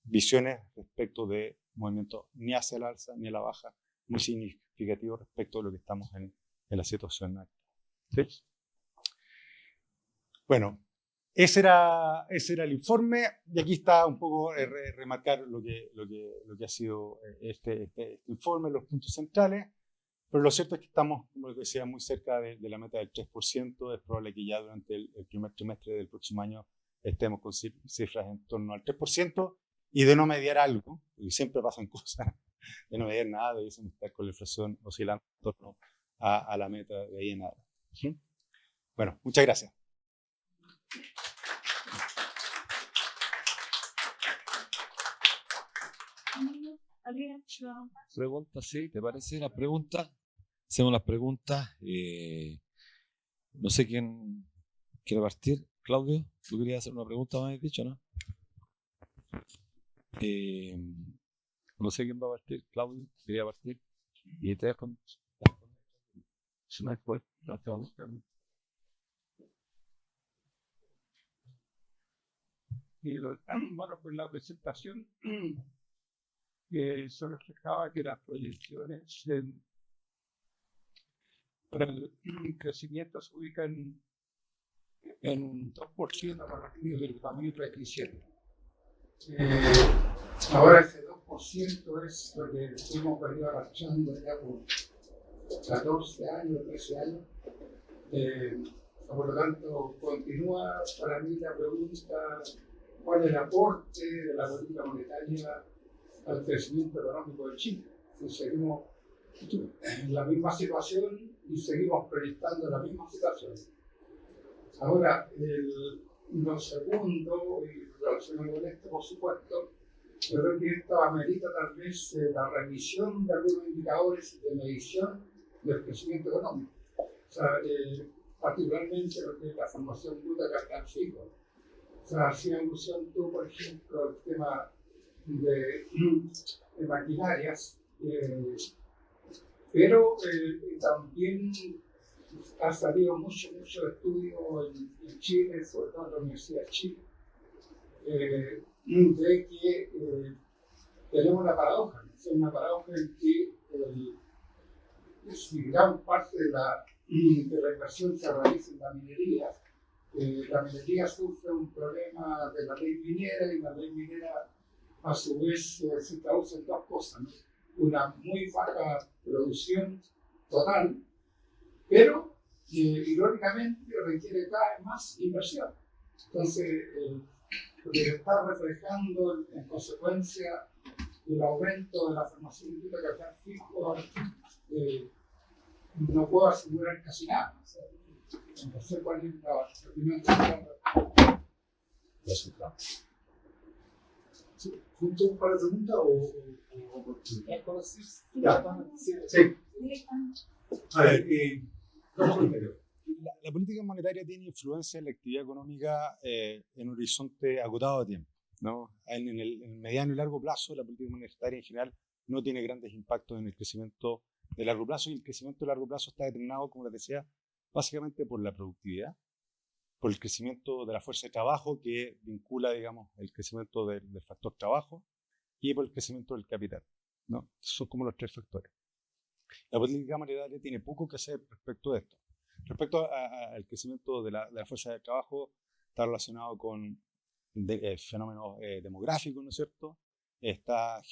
visiones respecto de movimientos ni hacia el alza ni a la baja muy significativos respecto de lo que estamos en la situación actual. ¿Sí? Bueno, ese era el informe y aquí está un poco remarcar lo que ha sido este informe, los puntos centrales, pero lo cierto es que estamos, como les decía, muy cerca de la meta del 3%. Es probable que ya durante el primer trimestre del próximo año estemos con cifras en torno al 3%, y de no mediar algo, y siempre pasan cosas, de no mediar nada, debiésemos estar con la inflación oscilando en torno a la meta de ahí en adelante. ¿Sí? Bueno, muchas gracias. Pregunta, sí, ¿te parece la pregunta? Hacemos las preguntas. No sé quién quiere partir. Claudio, tú querías hacer una pregunta, me habías dicho, ¿no? No sé quién va a partir. Claudio, quería partir. Y te dejo. Bueno, pues la presentación que se reflejaba que las proyecciones pero el crecimiento se ubica en un 2% a partir del 2027. Ahora ese 2% es lo que hemos venido arrastrando ya por 14 años, 13 años. Por lo tanto, continúa para mí la pregunta: ¿cuál es el aporte de la política monetaria al crecimiento económico de Chile? Si seguimos en la misma situación y seguimos proyectando la misma situación. Ahora, lo segundo, y relacionado con esto, por supuesto, yo creo que esto amerita tal vez la revisión de algunos indicadores de medición del crecimiento económico. O sea, particularmente lo que es la formación bruta de capital fijo. O sea, si alusión tú, por ejemplo, el tema de maquinarias, pero también ha salido mucho estudio en Chile, sobre todo en la Universidad de Chile, de que tenemos una paradoja, ¿no? Es una paradoja en que si gran parte de la inversión se realiza en la minería sufre un problema de la ley minera, y la ley minera a su vez se traduce en dos cosas, ¿no? Una muy baja producción total, pero irónicamente requiere cada vez más inversión. Entonces, lo que está reflejando en consecuencia el aumento de la formación de capital fijo, no puedo asegurar casi nada. No sé cuál es la opinión de resultado. ¿Junto para la pregunta o sí. A ver, la política monetaria tiene influencia en la actividad económica en un horizonte acotado de tiempo, ¿no? En el mediano y largo plazo, la política monetaria en general no tiene grandes impactos en el crecimiento de largo plazo, y el crecimiento de largo plazo está determinado, como les decía, básicamente por la productividad, por el crecimiento de la fuerza de trabajo que vincula, digamos, el crecimiento del factor trabajo, y por el crecimiento del capital, ¿no? Son como los tres factores. La política monetaria tiene poco que hacer respecto a esto. Respecto al crecimiento de la fuerza de trabajo, está relacionado con fenómenos demográficos, ¿no es cierto? Está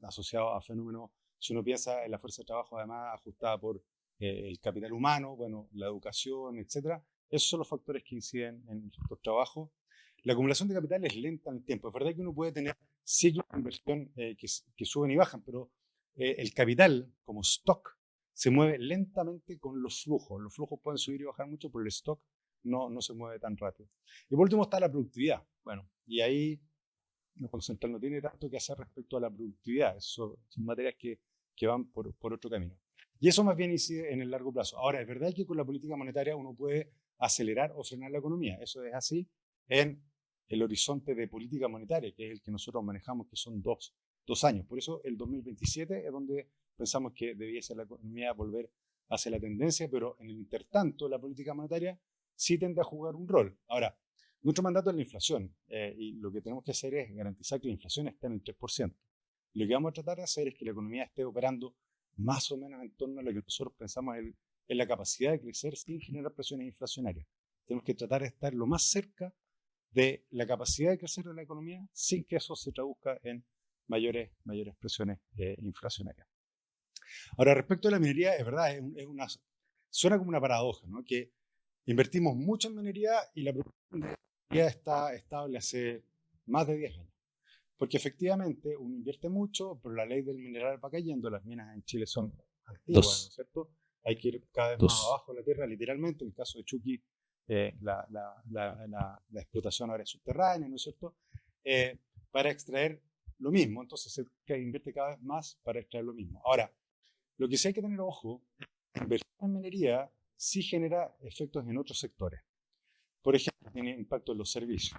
asociado a fenómenos, si uno piensa en la fuerza de trabajo, además ajustada por el capital humano, bueno, la educación, etc. Esos son los factores que inciden en el sector trabajo. La acumulación de capital es lenta en el tiempo. Es verdad que uno puede tener ciclos de inversión que suben y bajan, pero el capital, como stock, se mueve lentamente con los flujos. Los flujos pueden subir y bajar mucho, pero el stock no se mueve tan rápido. Y por último está la productividad. Bueno, y ahí el Banco Central no tiene tanto que hacer respecto a la productividad. Son materias que van por otro camino. Y eso más bien incide en el largo plazo. Ahora, es verdad que con la política monetaria uno puede acelerar o frenar la economía. Eso es así en el horizonte de política monetaria, que es el que nosotros manejamos, que son dos años. Por eso el 2027 es donde pensamos que debiese la economía volver hacia la tendencia, pero en el intertanto la política monetaria sí tiende a jugar un rol. Ahora, nuestro mandato es la inflación, y lo que tenemos que hacer es garantizar que la inflación esté en el 3%. Lo que vamos a tratar de hacer es que la economía esté operando más o menos en torno a lo que nosotros pensamos en la capacidad de crecer sin generar presiones inflacionarias. Tenemos que tratar de estar lo más cerca de la capacidad de crecer de la economía sin que eso se traduzca en mayores presiones inflacionarias. Ahora, respecto a la minería, es verdad, suena como una paradoja, ¿no? Que invertimos mucho en minería y la producción de minería está estable hace más de 10 años. Porque efectivamente uno invierte mucho, pero la ley del mineral va cayendo. Las minas en Chile son antiguas, ¿no es cierto? Hay que ir cada vez más abajo de la tierra, literalmente. En el caso de Chuqui, la explotación ahora es subterránea, ¿no es cierto? Para extraer lo mismo. Entonces se invierte cada vez más para extraer lo mismo. Ahora, lo que sí hay que tener ojo, la inversión en minería sí genera efectos en otros sectores. Por ejemplo, tiene impacto en los servicios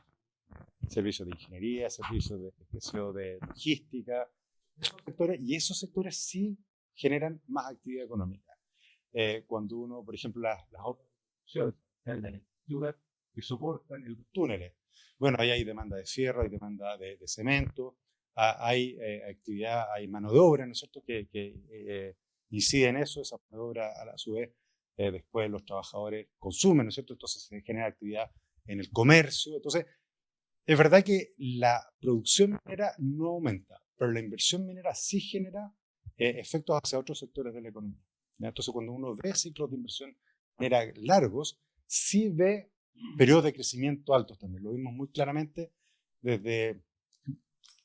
de ingeniería, servicios de logística, y esos sectores sí generan más actividad económica. Cuando uno, por ejemplo, las opciones que soportan los túneles, bueno, ahí hay demanda de fierro, hay demanda de cemento, hay actividad, hay mano de obra, ¿no es cierto?, que incide en eso, esa mano de obra a su vez, después los trabajadores consumen, ¿no es cierto? Entonces se genera actividad en el comercio. Entonces, es verdad que la producción minera no aumenta, pero la inversión minera sí genera efectos hacia otros sectores de la economía, ¿ya? Entonces, cuando uno ve ciclos de inversión minera largos, sí ve periodos de crecimiento altos también. Lo vimos muy claramente desde...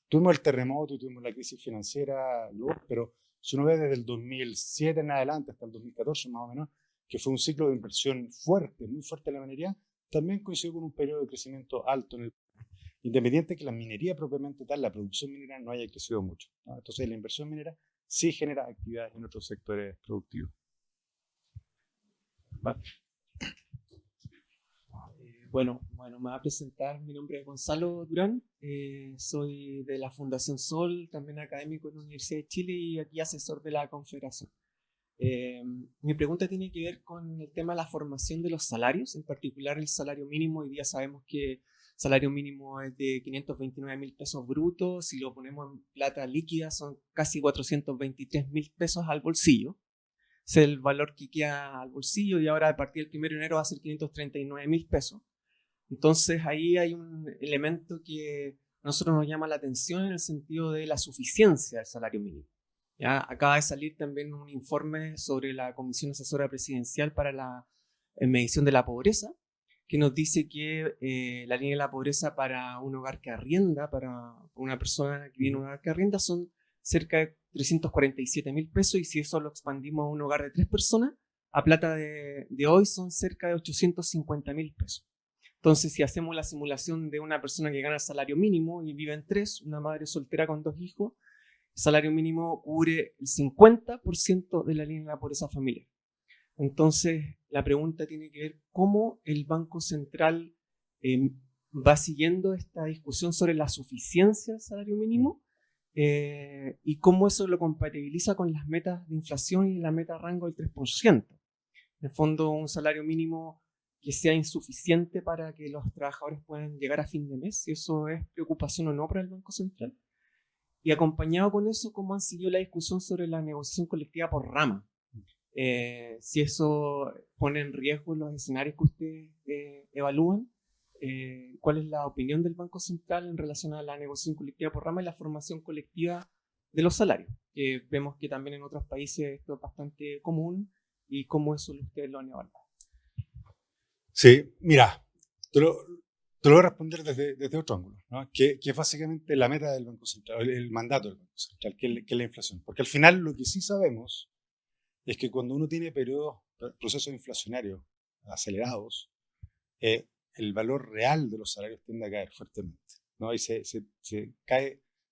Tuvimos el terremoto y tuvimos la crisis financiera, pero si uno ve desde el 2007 en adelante hasta el 2014 más o menos, que fue un ciclo de inversión fuerte, muy fuerte en la minería, también coincidió con un periodo de crecimiento alto en el independiente que la minería propiamente tal, la producción minera no haya crecido mucho, ¿no? Entonces la inversión minera sí genera actividades en otros sectores productivos. ¿Va? Bueno, me voy a presentar. Mi nombre es Gonzalo Durán. Soy de la Fundación Sol, también académico en la Universidad de Chile y aquí asesor de la Confederación. Mi pregunta tiene que ver con el tema de la formación de los salarios, en particular el salario mínimo. Hoy día sabemos que el salario mínimo es de 529.000 pesos brutos. Si lo ponemos en plata líquida, son casi 423.000 pesos al bolsillo. Es el valor que queda al bolsillo y ahora a partir del 1 de enero va a ser 539.000 pesos. Entonces ahí hay un elemento que a nosotros nos llama la atención en el sentido de la suficiencia del salario mínimo. ¿Ya? Acaba de salir también un informe sobre la Comisión Asesora Presidencial para la Medición de la Pobreza, que nos dice que la línea de la pobreza para un hogar que arrienda, para una persona que vive en un hogar que arrienda, son cerca de 347.000 pesos, y si eso lo expandimos a un hogar de 3 personas, a plata de hoy son cerca de 850.000 pesos. Entonces, si hacemos la simulación de una persona que gana el salario mínimo y vive en 3, una madre soltera con 2 hijos, el salario mínimo cubre el 50% de la línea de la pobreza familiar. Entonces, la pregunta tiene que ver cómo el Banco Central va siguiendo esta discusión sobre la suficiencia del salario mínimo y cómo eso lo compatibiliza con las metas de inflación y la meta rango del 3%. En el fondo, un salario mínimo que sea insuficiente para que los trabajadores puedan llegar a fin de mes, si eso es preocupación o no para el Banco Central. Y acompañado con eso, cómo han seguido la discusión sobre la negociación colectiva por rama. Si eso pone en riesgo los escenarios que ustedes evalúan, cuál es la opinión del Banco Central en relación a la negociación colectiva por rama y la formación colectiva de los salarios, que vemos que también en otros países esto es bastante común, y cómo eso ustedes lo han evaluado. Sí, mira, te lo voy a responder desde otro ángulo, ¿no? Que es básicamente la meta del Banco Central, el mandato del Banco Central, que es la inflación. Porque al final lo que sí sabemos es que cuando uno tiene procesos inflacionarios acelerados, el valor real de los salarios tiende a caer fuertemente, ¿no? Y se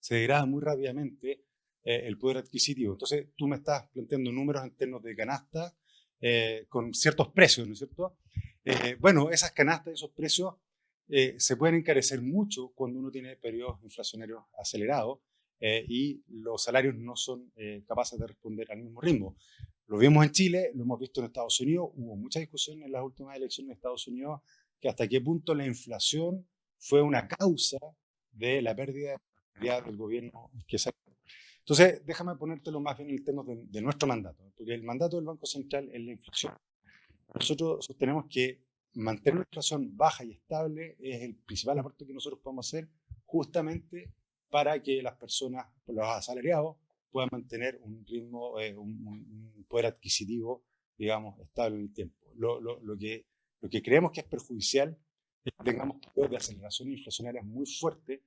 degrada muy rápidamente el poder adquisitivo. Entonces, tú me estás planteando números en términos de canasta con ciertos precios, ¿no es cierto? Bueno, esas canastas, esos precios se pueden encarecer mucho cuando uno tiene periodos inflacionarios acelerados y los salarios no son capaces de responder al mismo ritmo. Lo vimos en Chile, lo hemos visto en Estados Unidos, hubo mucha discusión en las últimas elecciones en Estados Unidos que hasta qué punto la inflación fue una causa de la pérdida de popularidad del gobierno que se... Entonces, déjame ponértelo más bien en términos de nuestro mandato, porque el mandato del Banco Central es la inflación. Nosotros sostenemos que mantener la inflación baja y estable es el principal aporte que nosotros podemos hacer justamente para que las personas, los asalariados, puedan mantener un ritmo, un poder adquisitivo, digamos, estable en el tiempo. Lo que creemos que es perjudicial es que tengamos periodos de aceleración inflacionaria muy fuertes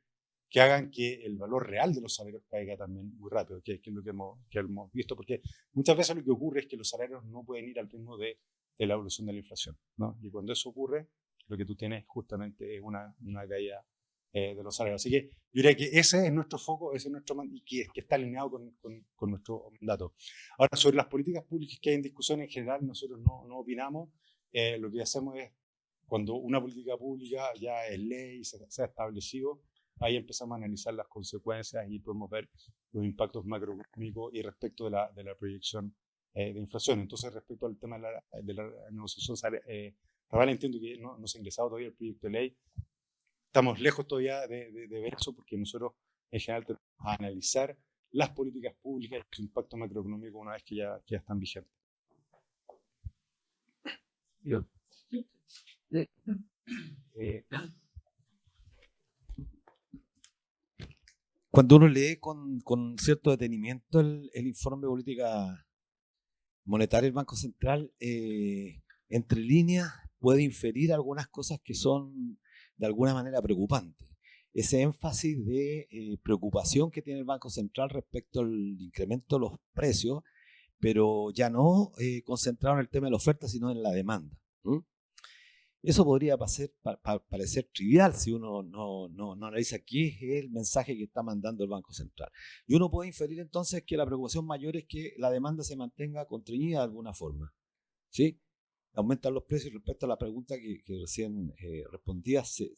que hagan que el valor real de los salarios caiga también muy rápido, que es lo que hemos visto, porque muchas veces lo que ocurre es que los salarios no pueden ir al ritmo de la evolución de la inflación, ¿no? Y cuando eso ocurre, lo que tú tienes justamente es una caída de los salarios. Así que yo diría que ese es nuestro foco, ese es nuestro y que está alineado con nuestro mandato. Ahora, sobre las políticas públicas que hay en discusión en general, nosotros no opinamos. Lo que hacemos es, cuando una política pública ya es ley y se ha establecido, ahí empezamos a analizar las consecuencias y podemos ver los impactos macroeconómicos y respecto de la proyección de inflación. Entonces, respecto al tema de la negociación salarial, entiendo que no se ha ingresado todavía el proyecto de ley. Estamos lejos todavía de ver eso, porque nosotros en general tenemos que analizar las políticas públicas y su impacto macroeconómico una vez que ya están vigentes. Cuando uno lee con cierto detenimiento el informe de política monetaria del Banco Central, entre líneas puede inferir algunas cosas que son de alguna manera preocupantes. Ese énfasis de preocupación que tiene el Banco Central respecto al incremento de los precios, pero ya no concentrado en el tema de la oferta, sino en la demanda. Eso podría parecer trivial si uno no analiza qué es el mensaje que está mandando el Banco Central. Y uno puede inferir entonces que la preocupación mayor es que la demanda se mantenga constreñida de alguna forma. ¿Sí? Aumentan los precios. Respecto a la pregunta que recién respondía, se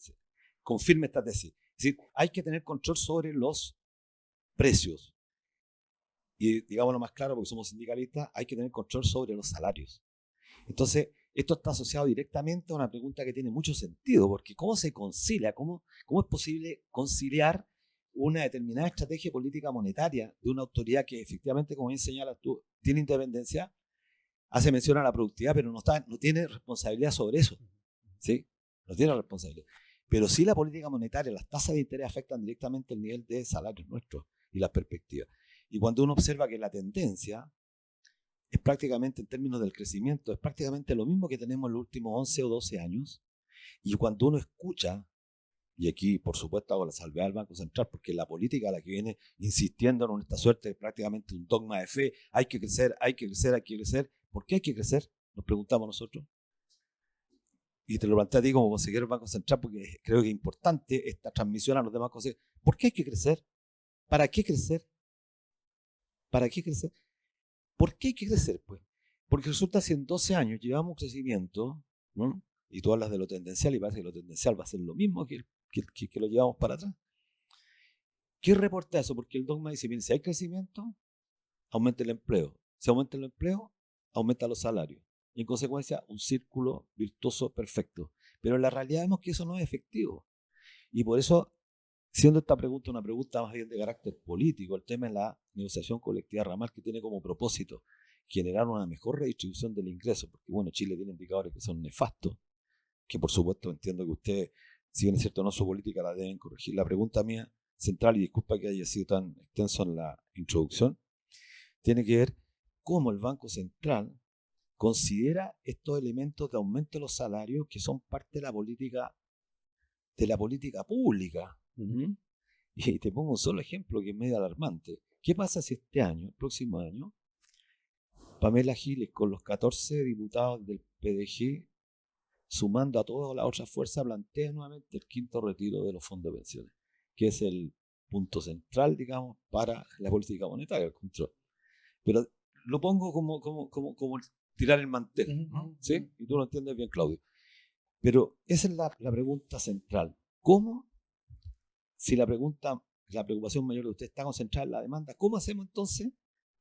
confirma esta tesis. Es decir, hay que tener control sobre los precios. Y digámoslo más claro, porque somos sindicalistas, hay que tener control sobre los salarios. Entonces, esto está asociado directamente a una pregunta que tiene mucho sentido, porque ¿cómo se concilia? ¿Cómo es posible conciliar una determinada estrategia política monetaria de una autoridad que efectivamente, como bien señalas tú, tiene independencia, hace mención a la productividad, pero no tiene responsabilidad sobre eso? ¿Sí? No tiene responsabilidad. Pero sí la política monetaria, las tasas de interés afectan directamente el nivel de salarios nuestros y las perspectivas. Y cuando uno observa que la tendencia es prácticamente, en términos del crecimiento, es prácticamente lo mismo que tenemos en los últimos 11 o 12 años. Y cuando uno escucha, y aquí por supuesto hago la salvedad del Banco Central, porque la política a la que viene insistiendo en esta suerte es prácticamente un dogma de fe, hay que crecer, hay que crecer, hay que crecer. ¿Por qué hay que crecer? Nos preguntamos nosotros. Y te lo planteo a ti como consejero del Banco Central, porque creo que es importante esta transmisión a los demás consejeros. ¿Por qué hay que crecer? ¿Para qué crecer? ¿Para qué crecer? ¿Por qué hay que crecer? Pues porque resulta que en 12 años llevamos crecimiento, ¿no? Y tú hablas de lo tendencial y parece que lo tendencial va a ser lo mismo que lo llevamos para atrás. ¿Qué reporta eso? Porque el dogma dice, bien, si hay crecimiento, aumenta el empleo. Si aumenta el empleo, aumenta los salarios. Y en consecuencia, un círculo virtuoso perfecto. Pero en la realidad vemos que eso no es efectivo. Y por eso, siendo esta pregunta una pregunta más bien de carácter político, el tema es la negociación colectiva ramal, que tiene como propósito generar una mejor redistribución del ingreso, porque bueno, Chile tiene indicadores que son nefastos, que por supuesto entiendo que ustedes, si bien es cierto no su política, la deben corregir. La pregunta mía central, y disculpa que haya sido tan extenso en la introducción, tiene que ver cómo el Banco Central considera estos elementos de aumento de los salarios que son parte de la política pública. Y te pongo un solo ejemplo que es medio alarmante. ¿Qué pasa si este año, el próximo año, Pamela Giles con los 14 diputados del PDG, sumando a todas las otras fuerzas, plantea nuevamente el quinto retiro de los fondos de pensiones, que es el punto central, digamos, para la política monetaria, el control? Pero lo pongo como tirar el mantel, ¿no? ¿Sí? Y tú lo entiendes bien, Claudio. Pero esa es la pregunta central. ¿Cómo, si la preocupación mayor de usted está concentrada en la demanda, cómo hacemos entonces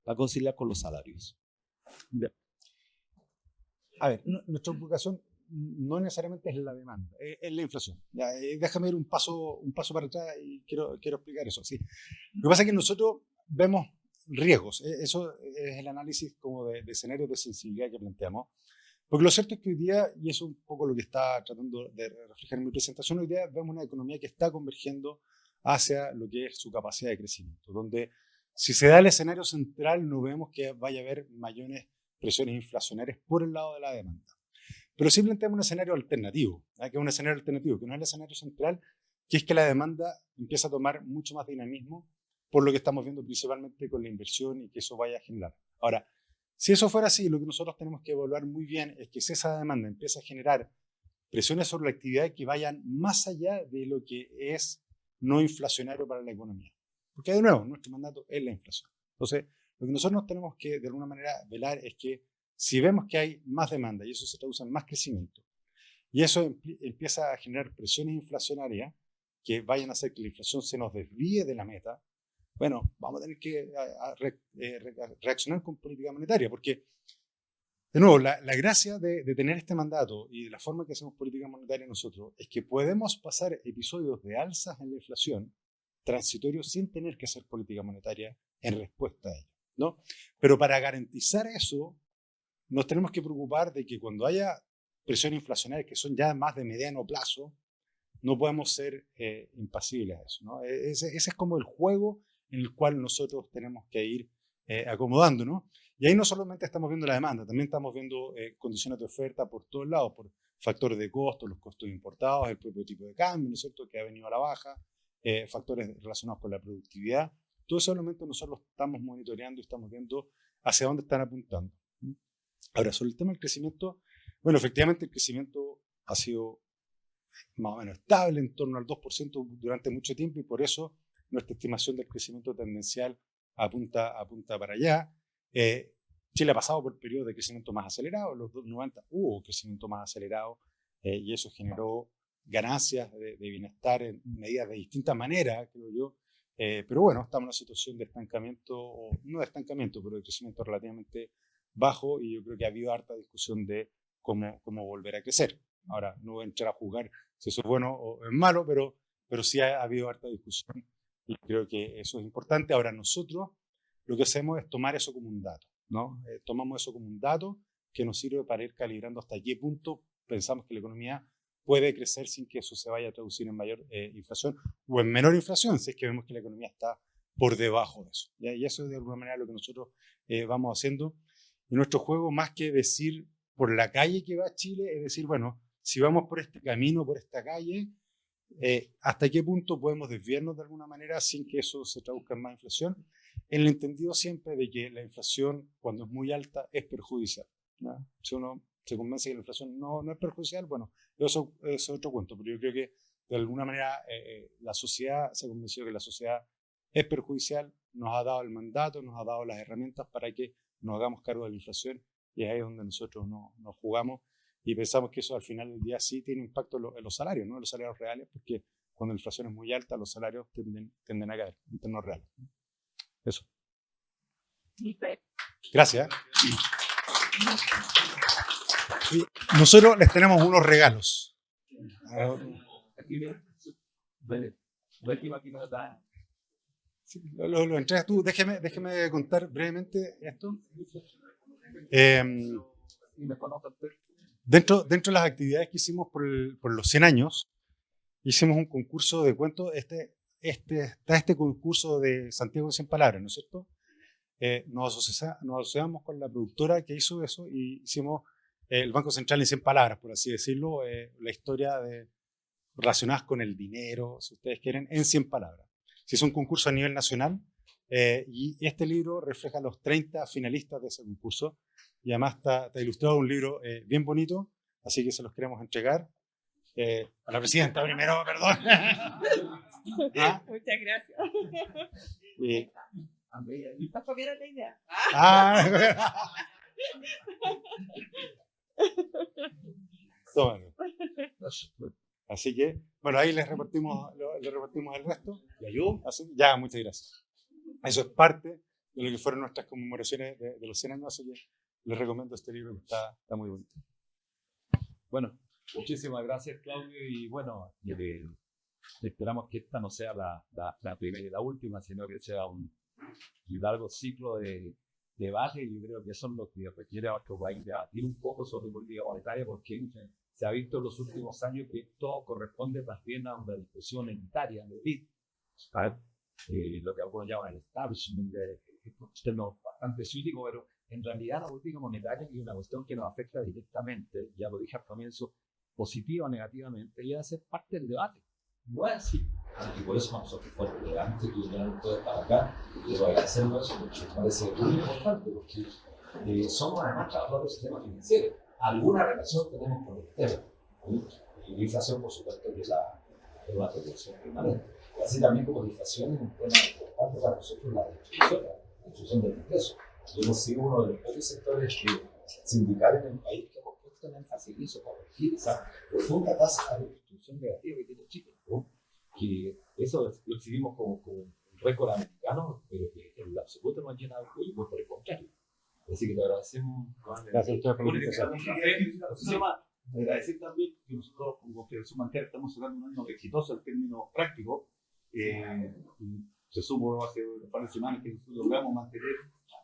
para conciliar con los salarios? A ver, nuestra preocupación no necesariamente es la demanda, es la inflación. Ya, déjame ir un paso para atrás y quiero explicar eso. ¿Sí? Lo que pasa es que nosotros vemos riesgos. Eso es el análisis como de escenarios de sensibilidad que planteamos. Porque lo cierto es que hoy día, y eso es un poco lo que está tratando de reflejar en mi presentación, hoy día vemos una economía que está convergiendo hacia lo que es su capacidad de crecimiento, donde si se da el escenario central no vemos que vaya a haber mayores presiones inflacionarias por el lado de la demanda. Pero sí planteamos un escenario alternativo, que es un escenario alternativo, que no es el escenario central, que es que la demanda empieza a tomar mucho más dinamismo por lo que estamos viendo principalmente con la inversión y que eso vaya a generar. Ahora, si eso fuera así, lo que nosotros tenemos que evaluar muy bien es que si esa demanda empieza a generar presiones sobre la actividad que vayan más allá de lo que es no inflacionario para la economía. Porque de nuevo, nuestro mandato es la inflación. Entonces, lo que nosotros tenemos que de alguna manera velar es que si vemos que hay más demanda y eso se traduce en más crecimiento, y eso empieza a generar presiones inflacionarias que vayan a hacer que la inflación se nos desvíe de la meta, bueno, vamos a tener que reaccionar con política monetaria, porque, de nuevo, la gracia de tener este mandato y de la forma que hacemos política monetaria nosotros es que podemos pasar episodios de alzas en la inflación transitorios sin tener que hacer política monetaria en respuesta a ello, ¿no? Pero para garantizar eso, nos tenemos que preocupar de que cuando haya presiones inflacionarias que son ya más de mediano plazo, no podemos ser impasibles a eso, ¿no? Ese es como el juego en el cual nosotros tenemos que ir acomodándonos. Y ahí no solamente estamos viendo la demanda, también estamos viendo condiciones de oferta por todos lados, por factores de costo, los costos importados, el propio tipo de cambio, ¿no es cierto?, que ha venido a la baja, factores relacionados con la productividad. Todos esos elementos nosotros los estamos monitoreando y estamos viendo hacia dónde están apuntando. Ahora, sobre el tema del crecimiento, bueno, efectivamente el crecimiento ha sido más o menos estable, en torno al 2% durante mucho tiempo, y por eso nuestra estimación del crecimiento tendencial apunta para allá. Chile ha pasado por periodos de crecimiento más acelerado, en los 90 hubo crecimiento más acelerado, y eso generó ganancias de bienestar en medidas de distintas maneras, creo yo. Pero bueno, estamos en una situación de estancamiento, o no de estancamiento, pero de crecimiento relativamente bajo, y yo creo que ha habido harta discusión de cómo volver a crecer. Ahora, no voy a entrar a juzgar si eso es bueno o es malo, pero sí ha habido harta discusión, y creo que eso es importante. Ahora, nosotros lo que hacemos es tomar eso como un dato, ¿no? Tomamos eso como un dato que nos sirve para ir calibrando hasta qué punto pensamos que la economía puede crecer sin que eso se vaya a traducir en mayor inflación o en menor inflación, si es que vemos que la economía está por debajo de eso, ¿ya? Y eso es de alguna manera lo que nosotros vamos haciendo. Y nuestro juego, más que decir por la calle que va Chile, es decir, bueno, si vamos por este camino, por esta calle, ¿hasta qué punto podemos desviarnos de alguna manera sin que eso se traduzca en más inflación? En el entendido siempre de que la inflación, cuando es muy alta, es perjudicial, ¿no? Si uno se convence que la inflación no es perjudicial, bueno, eso es otro cuento, pero yo creo que de alguna manera la sociedad se ha convencido que la sociedad es perjudicial, nos ha dado el mandato, nos ha dado las herramientas para que nos hagamos cargo de la inflación, y ahí es donde nosotros nos jugamos, y pensamos que eso al final del día sí tiene impacto en los salarios, ¿no? En los salarios reales, porque cuando la inflación es muy alta, los salarios tienden a caer en términos reales. Eso. Gracias. Y nosotros les tenemos unos regalos. Lo entregas tú. Déjeme contar brevemente esto. Dentro de las actividades que hicimos por los 100 años, hicimos un concurso de cuentos. Está este concurso de Santiago en 100 palabras, ¿no es cierto? Nos asociamos con la productora que hizo eso y hicimos el Banco Central en 100 palabras, por así decirlo, la historia relacionadas con el dinero, si ustedes quieren, en 100 palabras. Se hizo un concurso a nivel nacional, y este libro refleja los 30 finalistas de ese concurso, y además está ilustrado un libro bien bonito, así que se los queremos entregar. A la presidenta primero, perdón. ¿Ah? Muchas gracias. ¿Estás copiando la idea? Tómalo. Así que, bueno, ahí les repartimos el resto. ¿Y ayudo? Así, ya, muchas gracias. Eso es parte de lo que fueron nuestras conmemoraciones de los 100 años, así que les recomiendo este libro que está muy bonito. Bueno, muchísimas gracias, Claudio, y bueno, esperamos que esta no sea la primera y la última, sino que sea un largo ciclo de debate, y yo creo que eso es lo que requiere a nuestro país, debatir un poco sobre política monetaria, porque se ha visto en los últimos años que esto corresponde más bien a una discusión elitaria de elite, lo que algunos llaman el establishment, término bastante cínico, pero en realidad la política monetaria es una cuestión que nos afecta directamente, ya lo dije al comienzo, positiva o negativamente, y debe ser parte del debate. No es así. Y por eso nosotros fuimos relevantes que vinieron todos para acá, y quiero agradecerlo eso porque me parece muy importante, porque somos además trabajadores del sistema financiero. Alguna relación tenemos con el tema, y la inflación, por supuesto, que es una relación permanente. Así también como la inflación es un tema importante para nosotros, la destrucción del ingreso. Yo hemos sido uno de los pocos sectores sindicales en el país que hemos puesto en énfasis en eso, corregir esa profunda tasa de destrucción negativa que tiene Chile, ¿no? Que eso lo exhibimos como un récord americano, pero que en absoluto no ha llenado el cuello, por el contrario. Así que te agradecemos. Gracias a ustedes por la invitación. Agradecer también que nosotros como Confederación Bancaria estamos cerrando un año exitoso en términos prácticos. se supo hace un par de semanas que nosotros logramos mantener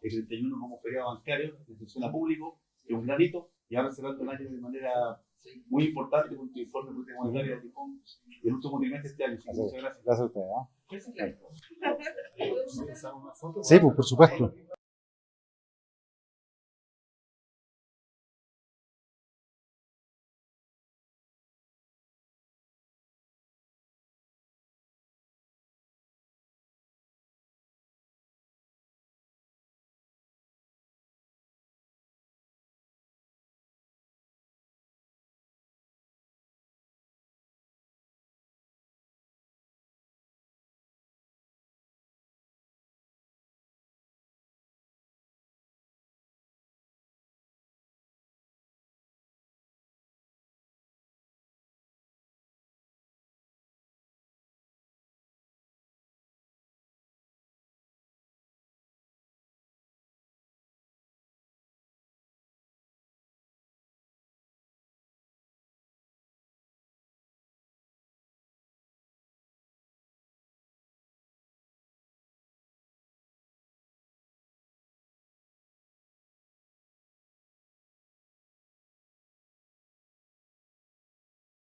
el 31 como feriado bancario, de atención a público, que es un granito, y ahora cerrando el año de manera muy importante con tu informe de política monetaria de Ticón y el último trimestre este año. Muchas gracias. Gracias a ustedes. Sí, pues por supuesto.